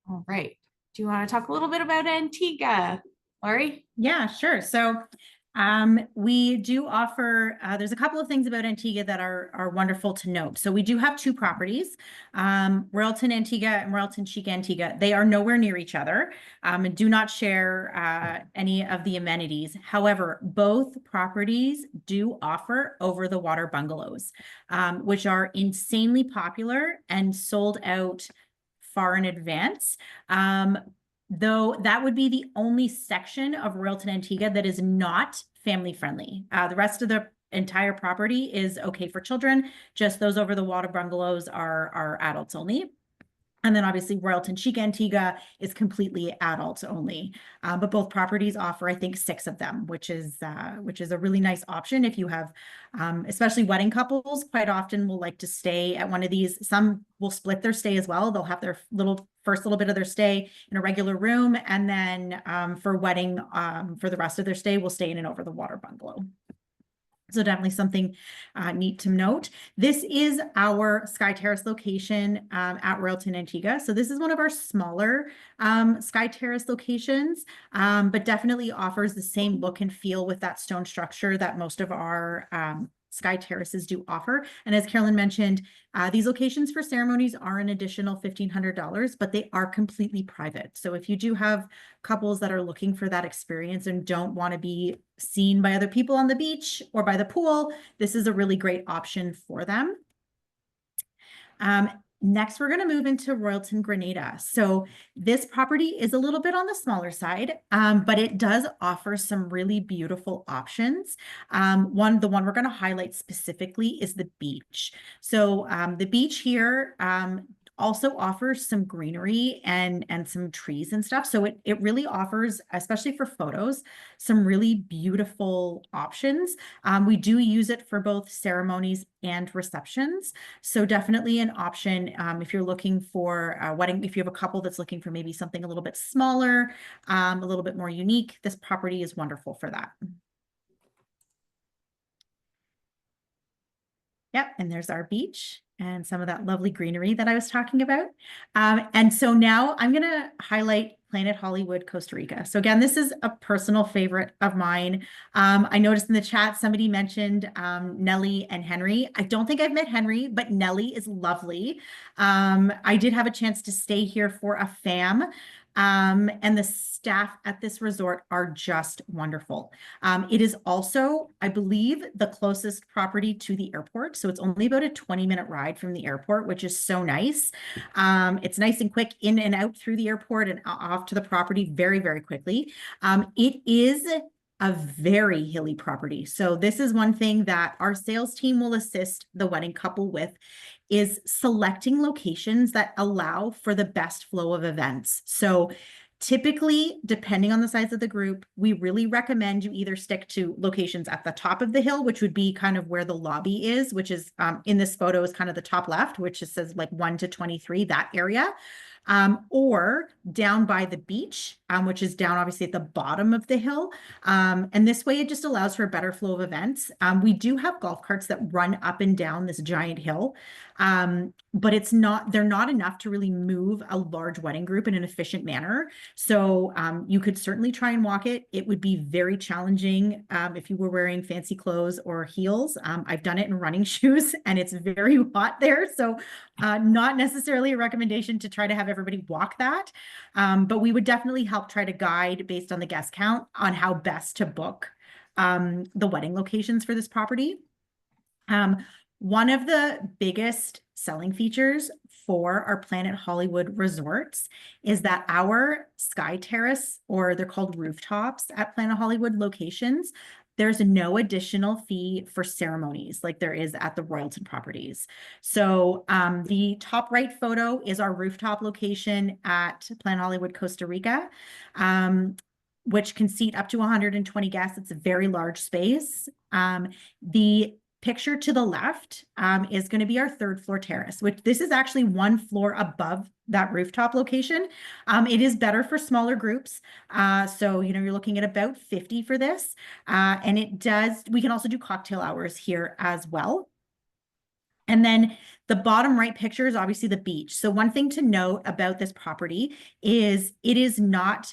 Speaker 2: All right. Do you want to talk a little bit about Antigua, Laurie?
Speaker 3: Yeah, sure. So we do offer, there's a couple of things about Antigua that are wonderful to note. So we do have two properties, Royalton Antigua and Royalton Chic Antigua. They are nowhere near each other and do not share any of the amenities. However, both properties do offer over-the-water bungalows, which are insanely popular and sold out far in advance. Though that would be the only section of Royalton Antigua that is not family friendly. The rest of the entire property is okay for children. Just those over the water bungalows are adults only. And then obviously Royalton Chic Antigua is completely adults only. But both properties offer, I think, 6 of them, which is a really nice option if you have, especially wedding couples, quite often will like to stay at one of these. Some will split their stay as well. They'll have their first little bit of their stay in a regular room, and then for wedding, for the rest of their stay, will stay in an over the water bungalow. So definitely something neat to note. This is our Sky Terrace location at Royalton, Antigua. So this is one of our smaller Sky Terrace locations, but definitely offers the same look and feel with that stone structure that most of our Sky Terraces do offer. And as Carolyn mentioned, these locations for ceremonies are an additional $1,500, but they are completely private. So if you do have couples that are looking for that experience and don't want to be seen by other people on the beach or by the pool, this is a really great option for them. Next, we're going to move into Royalton, Grenada. So this property is a little bit on the smaller side, but it does offer some really beautiful options. The one we're going to highlight specifically is the beach. So the beach here also offers some greenery and some trees and stuff. So it really offers, especially for photos, some really beautiful options. We do use it for both ceremonies and receptions. So definitely an option if you're looking for a wedding, if you have a couple that's looking for maybe something a little bit smaller, a little bit more unique, this property is wonderful for that. Yep, and there's our beach and some of that lovely greenery that I was talking about. And so now I'm going to highlight Planet Hollywood Costa Rica. So again, this is a personal favorite of mine. I noticed in the chat somebody mentioned Nellie and Henry. I don't think I've met Henry, but Nellie is lovely. I did have a chance to stay here for a FAM. And the staff at this resort are just wonderful. It is also, I believe, the closest property to the airport. So it's only about a 20-minute ride from the airport, which is so nice. It's nice and quick in and out through the airport and off to the property very, very quickly. It is a very hilly property. So this is one thing that our sales team will assist the wedding couple with, is selecting locations that allow for the best flow of events. So typically, depending on the size of the group, we really recommend you either stick to locations at the top of the hill, which would be kind of where the lobby is, which is in this photo is kind of the top left, which just says like 1 to 23, that area. Or down by the beach, which is down obviously at the bottom of the hill. And this way it just allows for a better flow of events. We do have golf carts that run up and down this giant hill, but they're not enough to really move a large wedding group in an efficient manner. So you could certainly try and walk it. It would be very challenging if you were wearing fancy clothes or heels. I've done it in running shoes and it's very hot there. So not necessarily a recommendation to try to have everybody walk that, but we would definitely help try to guide based on the guest count on how best to book the wedding locations for this property. One of the biggest selling features for our Planet Hollywood resorts is that our Sky Terrace, or they're called rooftops at Planet Hollywood locations, there's no additional fee for ceremonies like there is at the Royalton properties. So the top right photo is our rooftop location at Planet Hollywood Costa Rica, which can seat up to 120 guests. It's a very large space. The picture to the left is going to be our 3rd floor terrace, which this is actually 1 floor above that rooftop location. It is better for smaller groups. So, you're looking at about 50 for this. And we can also do cocktail hours here as well. And then the bottom right picture is obviously the beach. So one thing to note about this property is it is not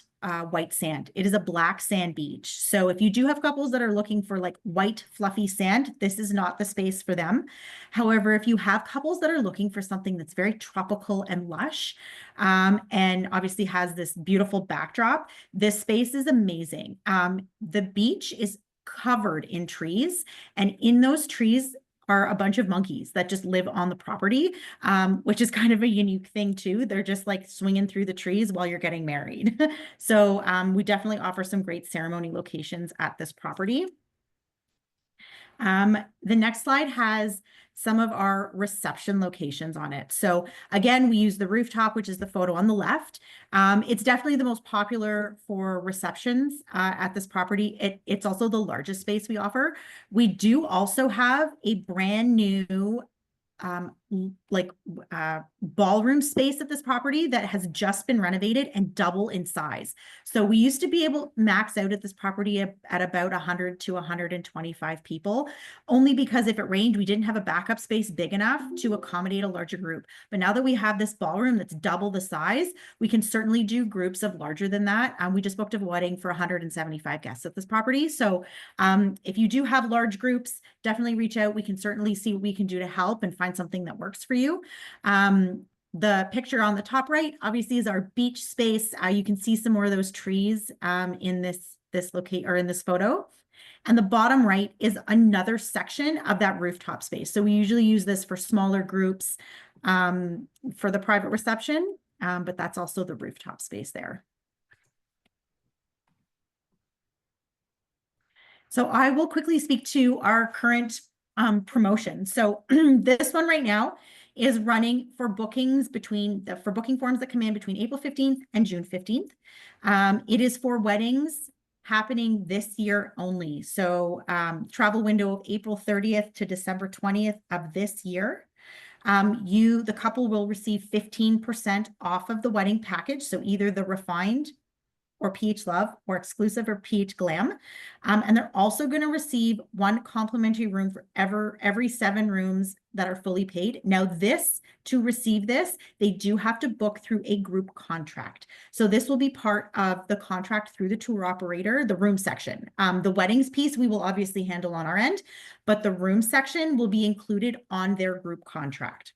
Speaker 3: white sand. It is a black sand beach. So if you do have couples that are looking for like white fluffy sand, this is not the space for them. However, if you have couples that are looking for something that's very tropical and lush, and obviously has this beautiful backdrop, this space is amazing. The beach is covered in trees, and in those trees are a bunch of monkeys that just live on the property, which is kind of a unique thing too. They're just like swinging through the trees while you're getting married. So we definitely offer some great ceremony locations at this property. The next slide has some of our reception locations on it. So again, we use the rooftop, which is the photo on the left. It's definitely the most popular for receptions at this property. It's also the largest space we offer. We do also have a brand new ballroom space at this property that has just been renovated and double in size. So we used to be able to max out at this property at about 100 to 125 people, only because if it rained, we didn't have a backup space big enough to accommodate a larger group. But now that we have this ballroom that's double the size, we can certainly do groups of larger than that. We just booked a wedding for 175 guests at this property. So if you do have large groups, definitely reach out. We can certainly see what we can do to help and find something that works for you. The picture on the top right, obviously, is our beach space. You can see some more of those trees in this photo. And the bottom right is another section of that rooftop space. So we usually use this for smaller groups for the private reception, but that's also the rooftop space there. So I will quickly speak to our current promotion. So this one right now is running for bookings for booking forms that come in between April 15th and June 15th. It is for weddings happening this year only. So travel window of April 30th to December 20th of this year. The couple will receive 15% off of the wedding package. So either the refined or PH Love or exclusive or PH Glam. And they're also going to receive one complimentary room for every 7 rooms that are fully paid. Now to receive this, they do have to book through a group contract. So this will be part of the contract through the tour operator, the room section. The weddings piece, we will obviously handle on our end, but the room section will be included on their group contract.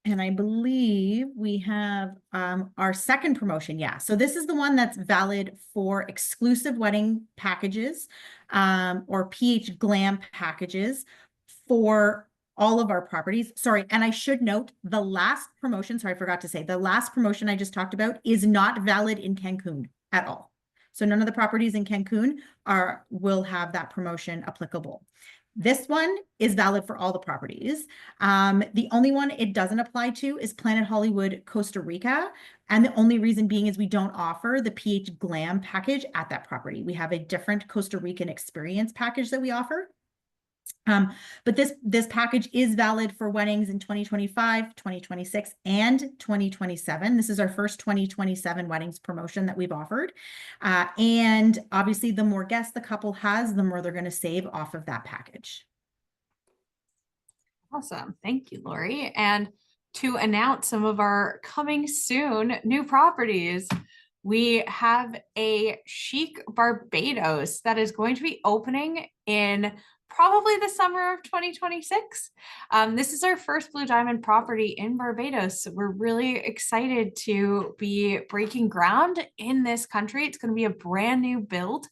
Speaker 3: And I believe we have our second promotion. Yeah. So this is the one that's valid for exclusive wedding packages or PH Glam packages for all of our properties. Sorry. And I should note the last promotion, sorry, I forgot to say, the last promotion I just talked about is not valid in Cancun at all. So none of the properties in Cancun will have that promotion applicable. This one is valid for all the properties. The only one it doesn't apply to is Planet Hollywood Costa Rica. And the only reason being is we don't offer the PH Glam package at that property. We have a different Costa Rican experience package that we offer. But this package is valid for weddings in 2025, 2026, and 2027. This is our first 2027 weddings promotion that we've offered. And obviously, the more guests the couple has, the more they're going to save off of that package.
Speaker 2: Awesome. Thank you, Lori. And to announce some of our coming soon new properties, we have a chic Barbados that is going to be opening in probably the summer of 2026. This is our first Blue Diamond property in Barbados. We're really excited to be breaking ground in this country. It's going to be a brand new build,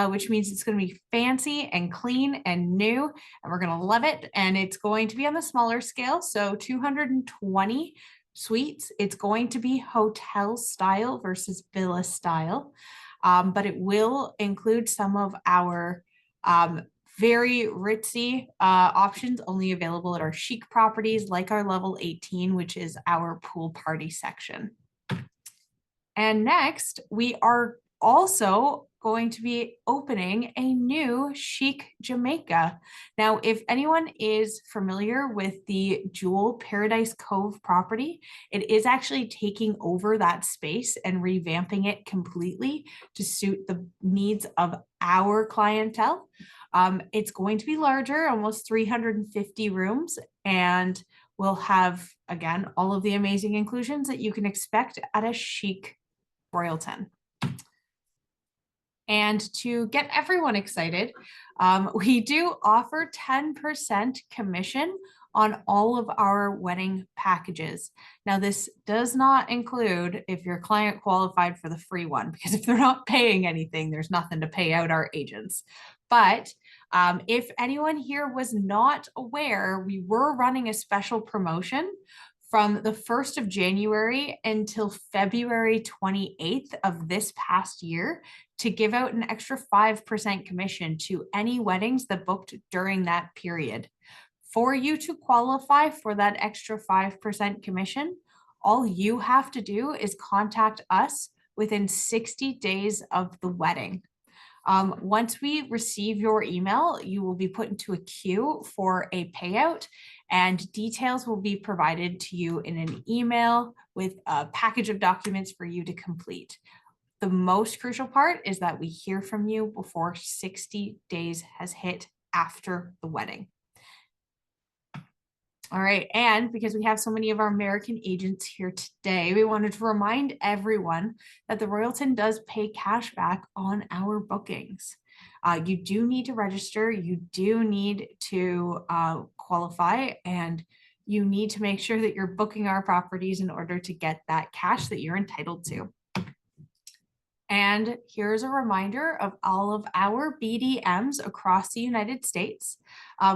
Speaker 2: which means it's going to be fancy and clean and new, and we're going to love it. And it's going to be on the smaller scale, so 220 suites. It's going to be hotel style versus villa style, but it will include some of our very ritzy options only available at our chic properties, like our level 18, which is our pool party section. And next, we are also going to be opening a new chic Jamaica. Now, if anyone is familiar with the Jewel Paradise Cove property, it is actually taking over that space and revamping it completely to suit the needs of our clientele. It's going to be larger, almost 350 rooms, and we'll have, again, all of the amazing inclusions that you can expect at a chic Royalton. And to get everyone excited, we do offer 10% commission on all of our wedding packages. Now, this does not include if your client qualified for the free one, because if they're not paying anything, there's nothing to pay out our agents. But if anyone here was not aware, we were running a special promotion from the 1st of January until February 28th of this past year to give out an extra 5% commission to any weddings that booked during that period. For you to qualify for that extra 5% commission, all you have to do is contact us within 60 days of the wedding. Once we receive your email, you will be put into a queue for a payout, and details will be provided to you in an email with a package of documents for you to complete. The most crucial part is that we hear from you before 60 days has hit after the wedding. All right, and because we have so many of our American agents here today, we wanted to remind everyone that the Royalton does pay cash back on our bookings. You do need to register, you do need to qualify, and you need to make sure that you're booking our properties in order to get that cash that you're entitled to. And here's a reminder of all of our BDMs across the United States.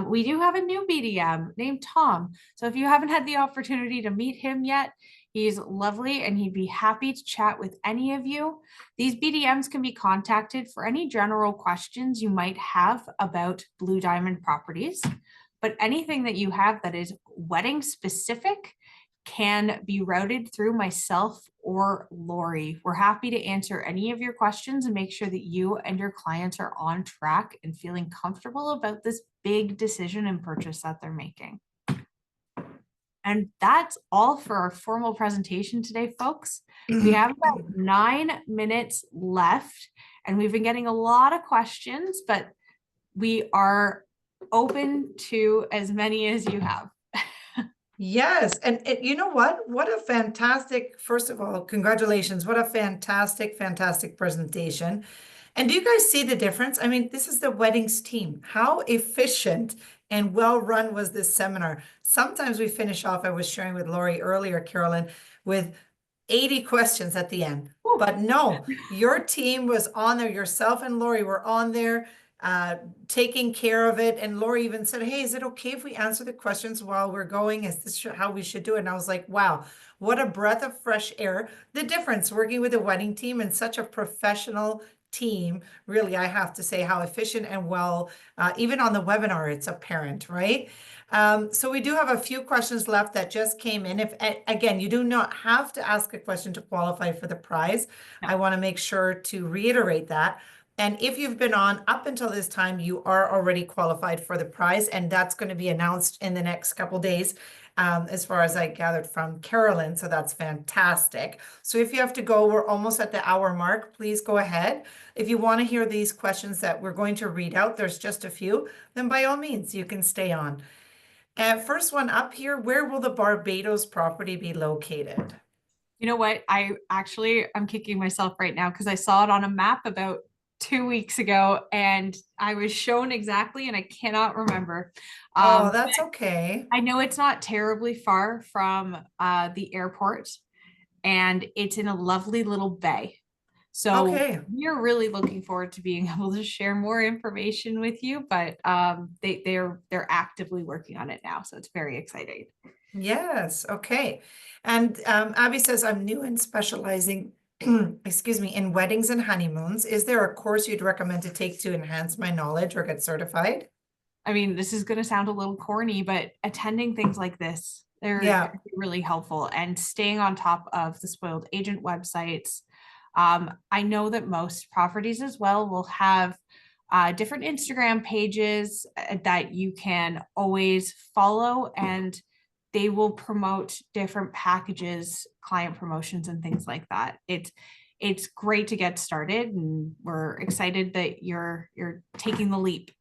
Speaker 2: We do have a new BDM named Tom. So if you haven't had the opportunity to meet him yet, he's lovely and he'd be happy to chat with any of you. These BDMs can be contacted for any general questions you might have about Blue Diamond properties, but anything that you have that is wedding specific can be routed through myself or Lori. We're happy to answer any of your questions and make sure that you and your clients are on track and feeling comfortable about this big decision and purchase that they're making. And that's all for our formal presentation today, folks. We have about 9 minutes left, and we've been getting a lot of questions, but we are open to as many as you have.
Speaker 1: Yes. And you know what? What a fantastic, first of all, congratulations. What a fantastic, fantastic presentation. And do you guys see the difference? I mean, this is the weddings team. How efficient and well run was this seminar? Sometimes we finish off, I was sharing with Lori earlier, Carolyn, with 80 questions at the end. But no, your team was on there. Yourself and Lori were on there. Taking care of it. And Lori even said, hey, is it okay if we answer the questions while we're going? Is this how we should do it? And I was like, wow, what a breath of fresh air. The difference working with a wedding team and such a professional team. Really, I have to say how efficient and well, even on the webinar, it's apparent, right? So we do have a few questions left that just came in. If again, you do not have to ask a question to qualify for the prize.
Speaker 2: No.
Speaker 1: I want to make sure to reiterate that. And if you've been on up until this time, you are already qualified for the prize, and that's going to be announced in the next couple days, as far as I gathered from Carolyn. So that's fantastic. So if you have to go, we're almost at the hour mark. Please go ahead. If you want to hear these questions that we're going to read out, there's just a few, then by all means, you can stay on. First one up here, where will the Barbados property be located?
Speaker 2: You know what? I'm kicking myself right now because I saw it on a map about 2 weeks ago and I was shown exactly and I cannot remember.
Speaker 1: Oh, that's okay.
Speaker 2: I know it's not terribly far from the airport and it's in a lovely little bay. So we're really looking forward to being able to share more information with you, but they're actively working on it now. So it's very exciting.
Speaker 1: Yes. Okay. And Abby says, I'm new and specializing excuse me, in weddings and honeymoons. Is there a course you'd recommend to take to enhance my knowledge or get certified?
Speaker 2: I mean, this is going to sound a little corny, but attending things like this, they're really helpful, and staying on top of the spoiled agent websites. I know that most properties as well will have different Instagram pages that you can always follow, and they will promote different packages, client promotions, and things like that. It's great to get started, and we're excited that you're taking the leap.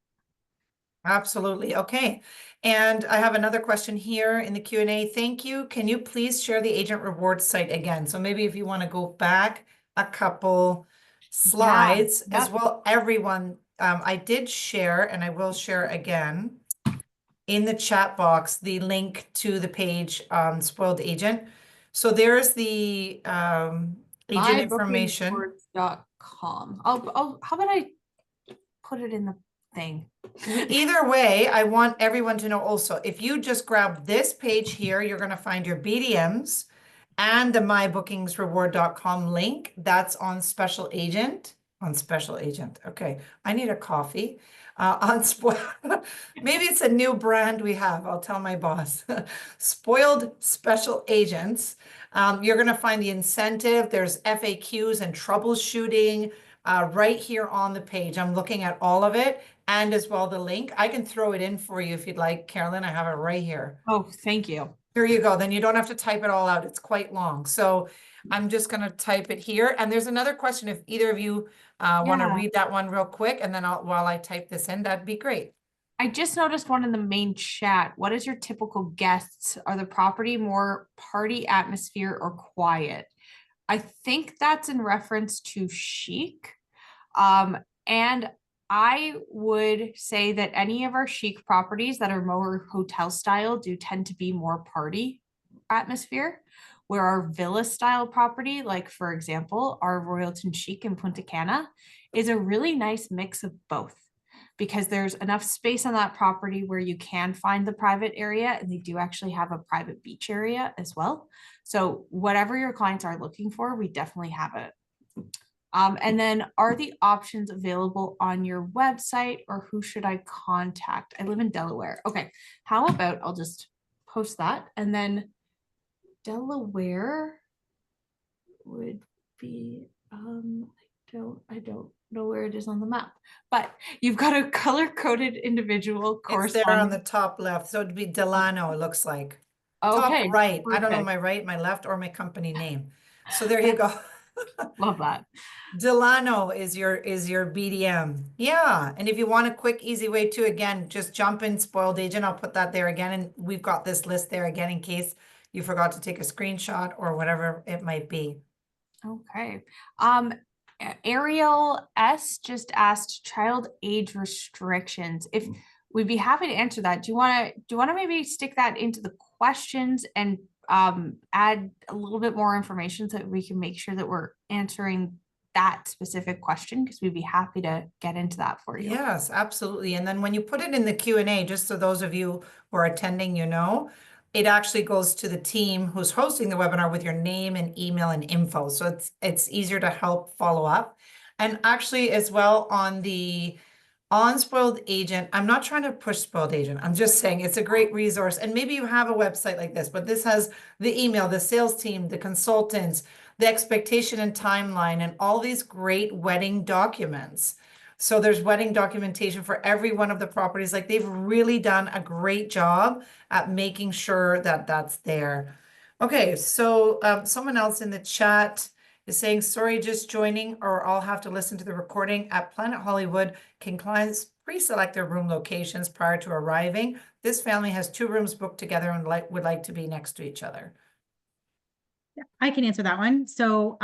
Speaker 1: Absolutely. Okay. And I have another question here in the Q&A. Thank you. Can you please share the agent rewards site again? So maybe if you want to go back a couple slides as well, everyone, I did share, and I will share again in the chat box, the link to the page on Spoiled Agent. So there's the agent information.
Speaker 2: MyBookingRewards.com. Oh, how about I put it in the thing?
Speaker 1: Either way, I want everyone to know also, if you just grab this page here, you're going to find your BDMs and the MyBookingsReward.com link. That's on Special Agent. On Special Agent. Okay, I need a coffee. Maybe it's a new brand we have. I'll tell my boss. Spoiled Special Agents. You're going to find the incentive. There's FAQs and troubleshooting, right here on the page. I'm looking at all of it and as well the link. I can throw it in for you if you'd like, Carolyn. I have it right here.
Speaker 2: Oh, thank you.
Speaker 1: Here you go. Then you don't have to type it all out. It's quite long. So I'm just going to type it here. And there's another question. If either of you want to
Speaker 2: Yeah.
Speaker 1: read that one real quick, and then while I type this in, that'd be great.
Speaker 2: I just noticed one in the main chat. What is your typical guests? Are the property more party atmosphere or quiet? I think that's in reference to chic. And I would say that any of our chic properties that are more hotel style do tend to be more party atmosphere, where our villa style property, like for example, our Royalton Chic in Punta Cana, is a really nice mix of both, because there's enough space on that property where you can find the private area, and they do actually have a private beach area as well. So whatever your clients are looking for, we definitely have it. And then are the options available on your website, or who should I contact? I live in Delaware. Okay, how about I'll just post that, and then Delaware would be, I don't know where it is on the map, but you've got a color-coded individual
Speaker 1: It's there on the
Speaker 2: corresponding.
Speaker 1: top left. So it'd be Delano, it looks like. Top
Speaker 2: Okay,
Speaker 1: right. I don't know
Speaker 2: perfect.
Speaker 1: my right, my left, or my company name. So there you go.
Speaker 2: Love that.
Speaker 1: Delano is your BDM. Yeah. And if you want a quick, easy way to, again, just jump in spoiled agent. I'll put that there again. And we've got this list there again in case you forgot to take a screenshot or whatever it might be.
Speaker 2: Okay. Ariel S just asked child age restrictions. If we'd be happy to answer that. Do you want to maybe stick that into the questions and add a little bit more information so that we can make sure that we're answering that specific question? Because we'd be happy to get into that for you.
Speaker 1: Yes, absolutely. And then when you put it in the Q&A, just so those of you who are attending, it actually goes to the team who's hosting the webinar with your name and email and info. So it's easier to help follow up. And actually as well on Spoiled Agent, I'm not trying to push Spoiled Agent. I'm just saying it's a great resource. And maybe you have a website like this, but this has the email, the sales team, the consultants, the expectation and timeline, and all these great wedding documents. So there's wedding documentation for every one of the properties. Like they've really done a great job at making sure that that's there. Okay, so someone else in the chat is saying, sorry, just joining, or I'll have to listen to the recording. At Planet Hollywood, can clients pre-select their room locations prior to arriving? This family has 2 rooms booked together and would like to be next to each other.
Speaker 3: Yeah, I can answer that one. So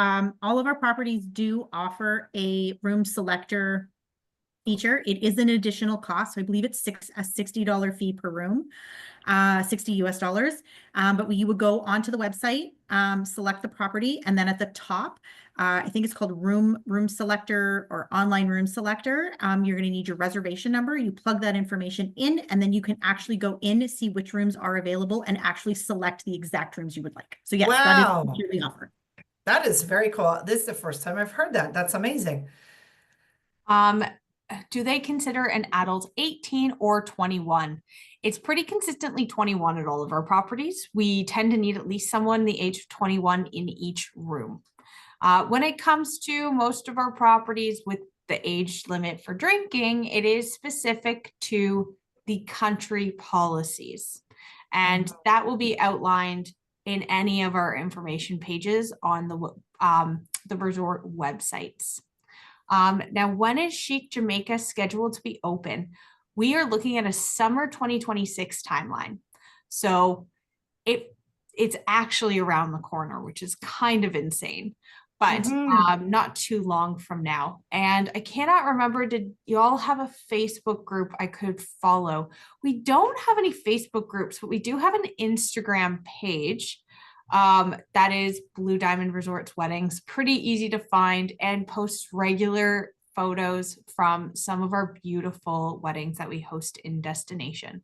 Speaker 3: all of our properties do offer a room selector feature. It is an additional cost. So I believe it's a $60 fee per room. 60 US dollars. But you would go onto the website, select the property, and then at the top, I think it's called room selector or online room selector. You're going to need your reservation number. You plug that information in, and then you can actually go in, see which rooms are available, and actually select the exact rooms you would like. So yes, that is what we offer.
Speaker 1: That is very cool. This is the first time I've heard that. That's amazing.
Speaker 2: Do they consider an adult 18 or 21? It's pretty consistently 21 at all of our properties. We tend to need at least someone the age of 21 in each room. When it comes to most of our properties with the age limit for drinking, it is specific to the country policies. And that will be outlined in any of our information pages on the resort websites. Now, when is Chic Jamaica scheduled to be open? We are looking at a summer 2026 timeline. So it's actually around the corner, which is kind of insane, but not too long from now. And I cannot remember, did you all have a Facebook group I could follow? We don't have any Facebook groups, but we do have an Instagram page. That is Blue Diamond Resorts Weddings. Pretty easy to find, and posts regular photos from some of our beautiful weddings that we host in destination.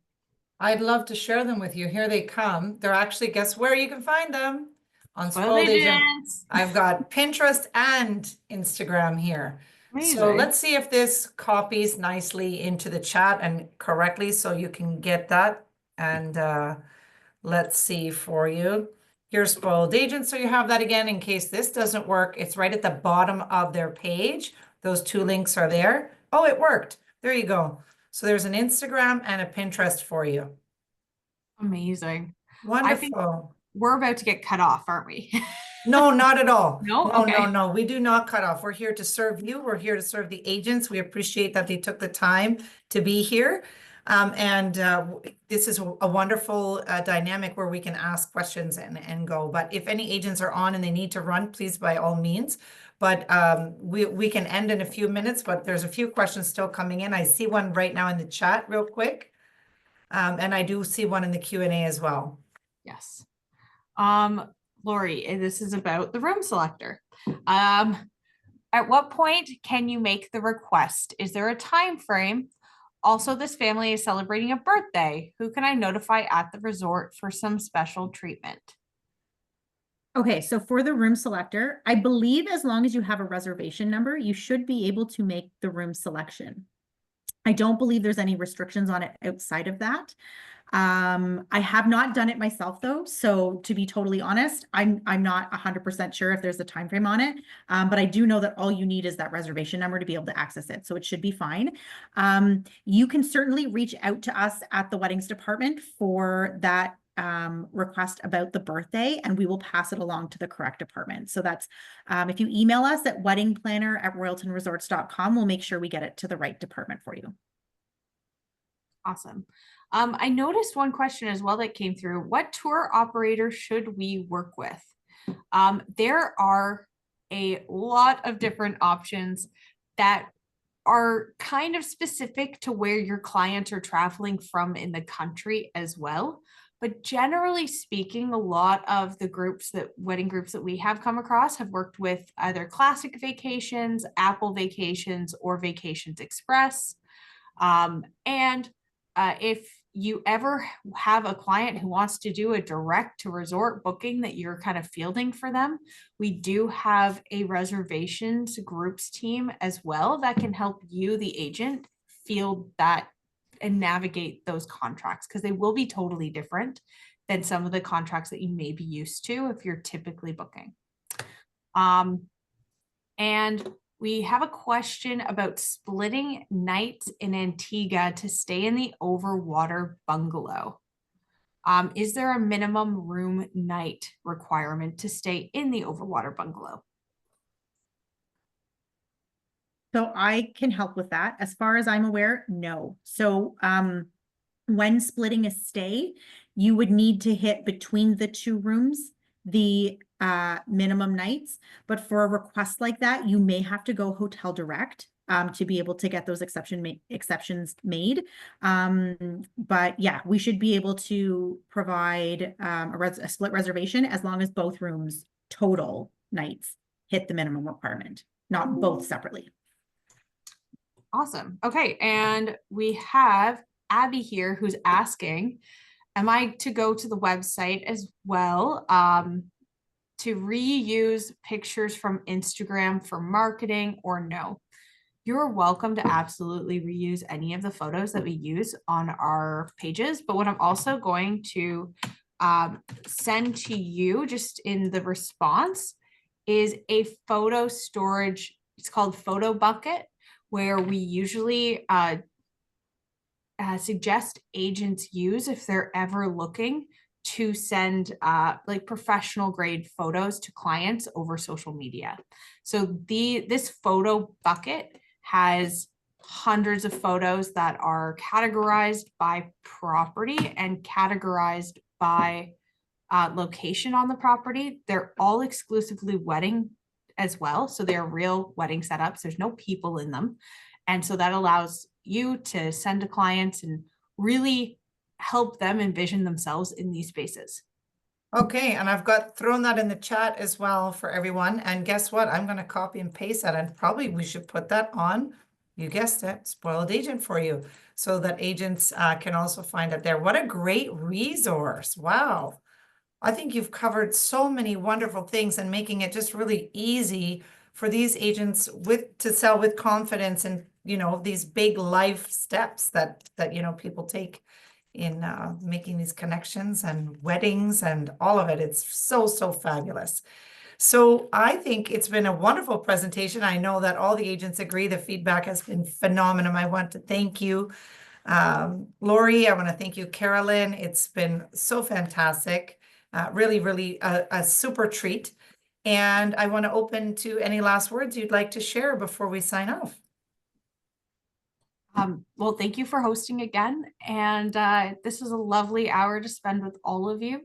Speaker 1: I'd love to share them with you. Here they come. They're actually, guess where you can find them? On Spoiled Agent. I've got Pinterest and Instagram here. Amazing. So let's see if this copies nicely into the chat and correctly so you can get that. And let's see for you. Here's Spoiled Agent. So you have that again in case this doesn't work. It's right at the bottom of their page. Those two links are there. Oh, it worked. There you go. So there's an Instagram and a Pinterest for you.
Speaker 2: Amazing. I think
Speaker 1: Wonderful.
Speaker 2: we're about to get cut off, aren't we?
Speaker 1: No, not at all.
Speaker 2: No?
Speaker 1: No, no,
Speaker 2: Okay.
Speaker 1: no. We do not cut off. We're here to serve you. We're here to serve the agents. We appreciate that they took the time to be here. This is a wonderful dynamic where we can ask questions and go. But if any agents are on and they need to run, please, by all means. But we can end in a few minutes, but there's a few questions still coming in. I see one right now in the chat real quick. And I do see one in the Q&A as well.
Speaker 2: Yes. Lori, this is about the room selector. At what point can you make the request? Is there a time frame? Also, this family is celebrating a birthday. Who can I notify at the resort for some special treatment?
Speaker 3: Okay, so for the room selector, I believe as long as you have a reservation number, you should be able to make the room selection. I don't believe there's any restrictions on it outside of that. I have not done it myself though, so to be totally honest, I'm not 100% sure if there's a time frame on it, but I do know that all you need is that reservation number to be able to access it, so it should be fine. You can certainly reach out to us at the weddings department for that request about the birthday, and we will pass it along to the correct department. So that's if you email us at weddingplanner@royaltonresorts.com, we'll make sure we get it to the right department for you.
Speaker 2: Awesome. I noticed one question as well that came through. What tour operator should we work with? There are a lot of different options that are kind of specific to where your clients are traveling from in the country as well. But generally speaking, a lot of the wedding groups that we have come across have worked with either Classic Vacations, Apple Vacations, or Vacations Express. If you ever have a client who wants to do a direct to resort booking that you're kind of fielding for them, we do have a reservations groups team as well that can help you, the agent, field that and navigate those contracts, because they will be totally different than some of the contracts that you may be used to if you're typically booking. And we have a question about splitting nights in Antigua to stay in the overwater bungalow. Is there a minimum room night requirement to stay in the overwater bungalow?
Speaker 3: So I can help with that. As far as I'm aware, no. So when splitting a stay, you would need to hit between the two rooms the minimum nights. But for a request like that, you may have to go hotel direct to be able to get those exceptions made. But yeah, we should be able to provide a split reservation as long as both rooms total nights hit the minimum requirement, not both separately.
Speaker 2: Awesome. Okay. And we have Abby here who's asking, am I to go to the website as well to reuse pictures from Instagram for marketing, or no? You're welcome to absolutely reuse any of the photos that we use on our pages. But what I'm also going to send to you just in the response is a photo storage. It's called Photo Bucket, where we usually suggest agents use if they're ever looking to send like professional grade photos to clients over social media. So this photo bucket has hundreds of photos that are categorized by property and categorized by location on the property. They're all exclusively wedding as well. So they're real wedding setups. There's no people in them. And so that allows you to send to clients and really help them envision themselves in these spaces.
Speaker 1: Okay, and I've thrown that in the chat as well for everyone. And guess what? I'm going to copy and paste that, and probably we should put that on, you guessed it, Spoiled Agent for you, so that agents can also find it there. What a great resource. Wow. I think you've covered so many wonderful things and making it just really easy for these agents to sell with confidence, and these big life steps that people take in making these connections and weddings and all of it. It's so fabulous. So I think it's been a wonderful presentation. I know that all the agents agree. The feedback has been phenomenal. I want to thank you, Lori. I want to thank you, Carolyn. It's been so fantastic. Really, really a super treat. And I want to open to any last words you'd like to share before we sign off.
Speaker 2: Well, thank you for hosting again. And this was a lovely hour to spend with all of you.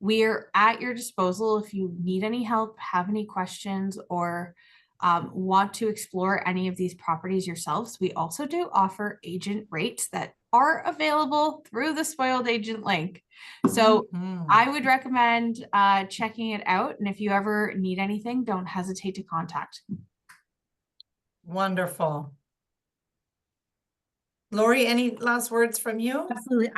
Speaker 2: We're at your disposal if you need any help, have any questions, or want to explore any of these properties yourselves. We also do offer agent rates that are available through the Spoiled Agent link. So I would recommend checking it out. And if you ever need anything, don't hesitate to contact.
Speaker 1: Wonderful. Lori, any last words from you?
Speaker 3: Absolutely.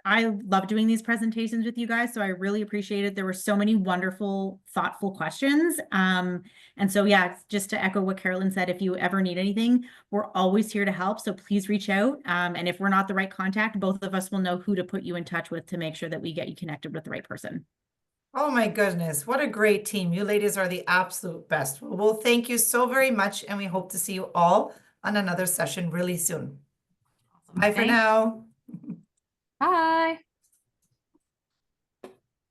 Speaker 3: I love doing these presentations with you guys, so I really appreciate it. There were so many wonderful, thoughtful questions. And so, yeah, just to echo what Carolyn said, if you ever need anything, we're always here to help. So please reach out. And if we're not the right contact, both of us will know who to put you in touch with to make sure that we get you connected with the right person.
Speaker 1: Oh my goodness, what a great team. You ladies are the absolute best. Well, thank you so very much, and we hope to see you all on another session really soon. Bye for
Speaker 2: Thanks.
Speaker 1: now.
Speaker 2: Bye.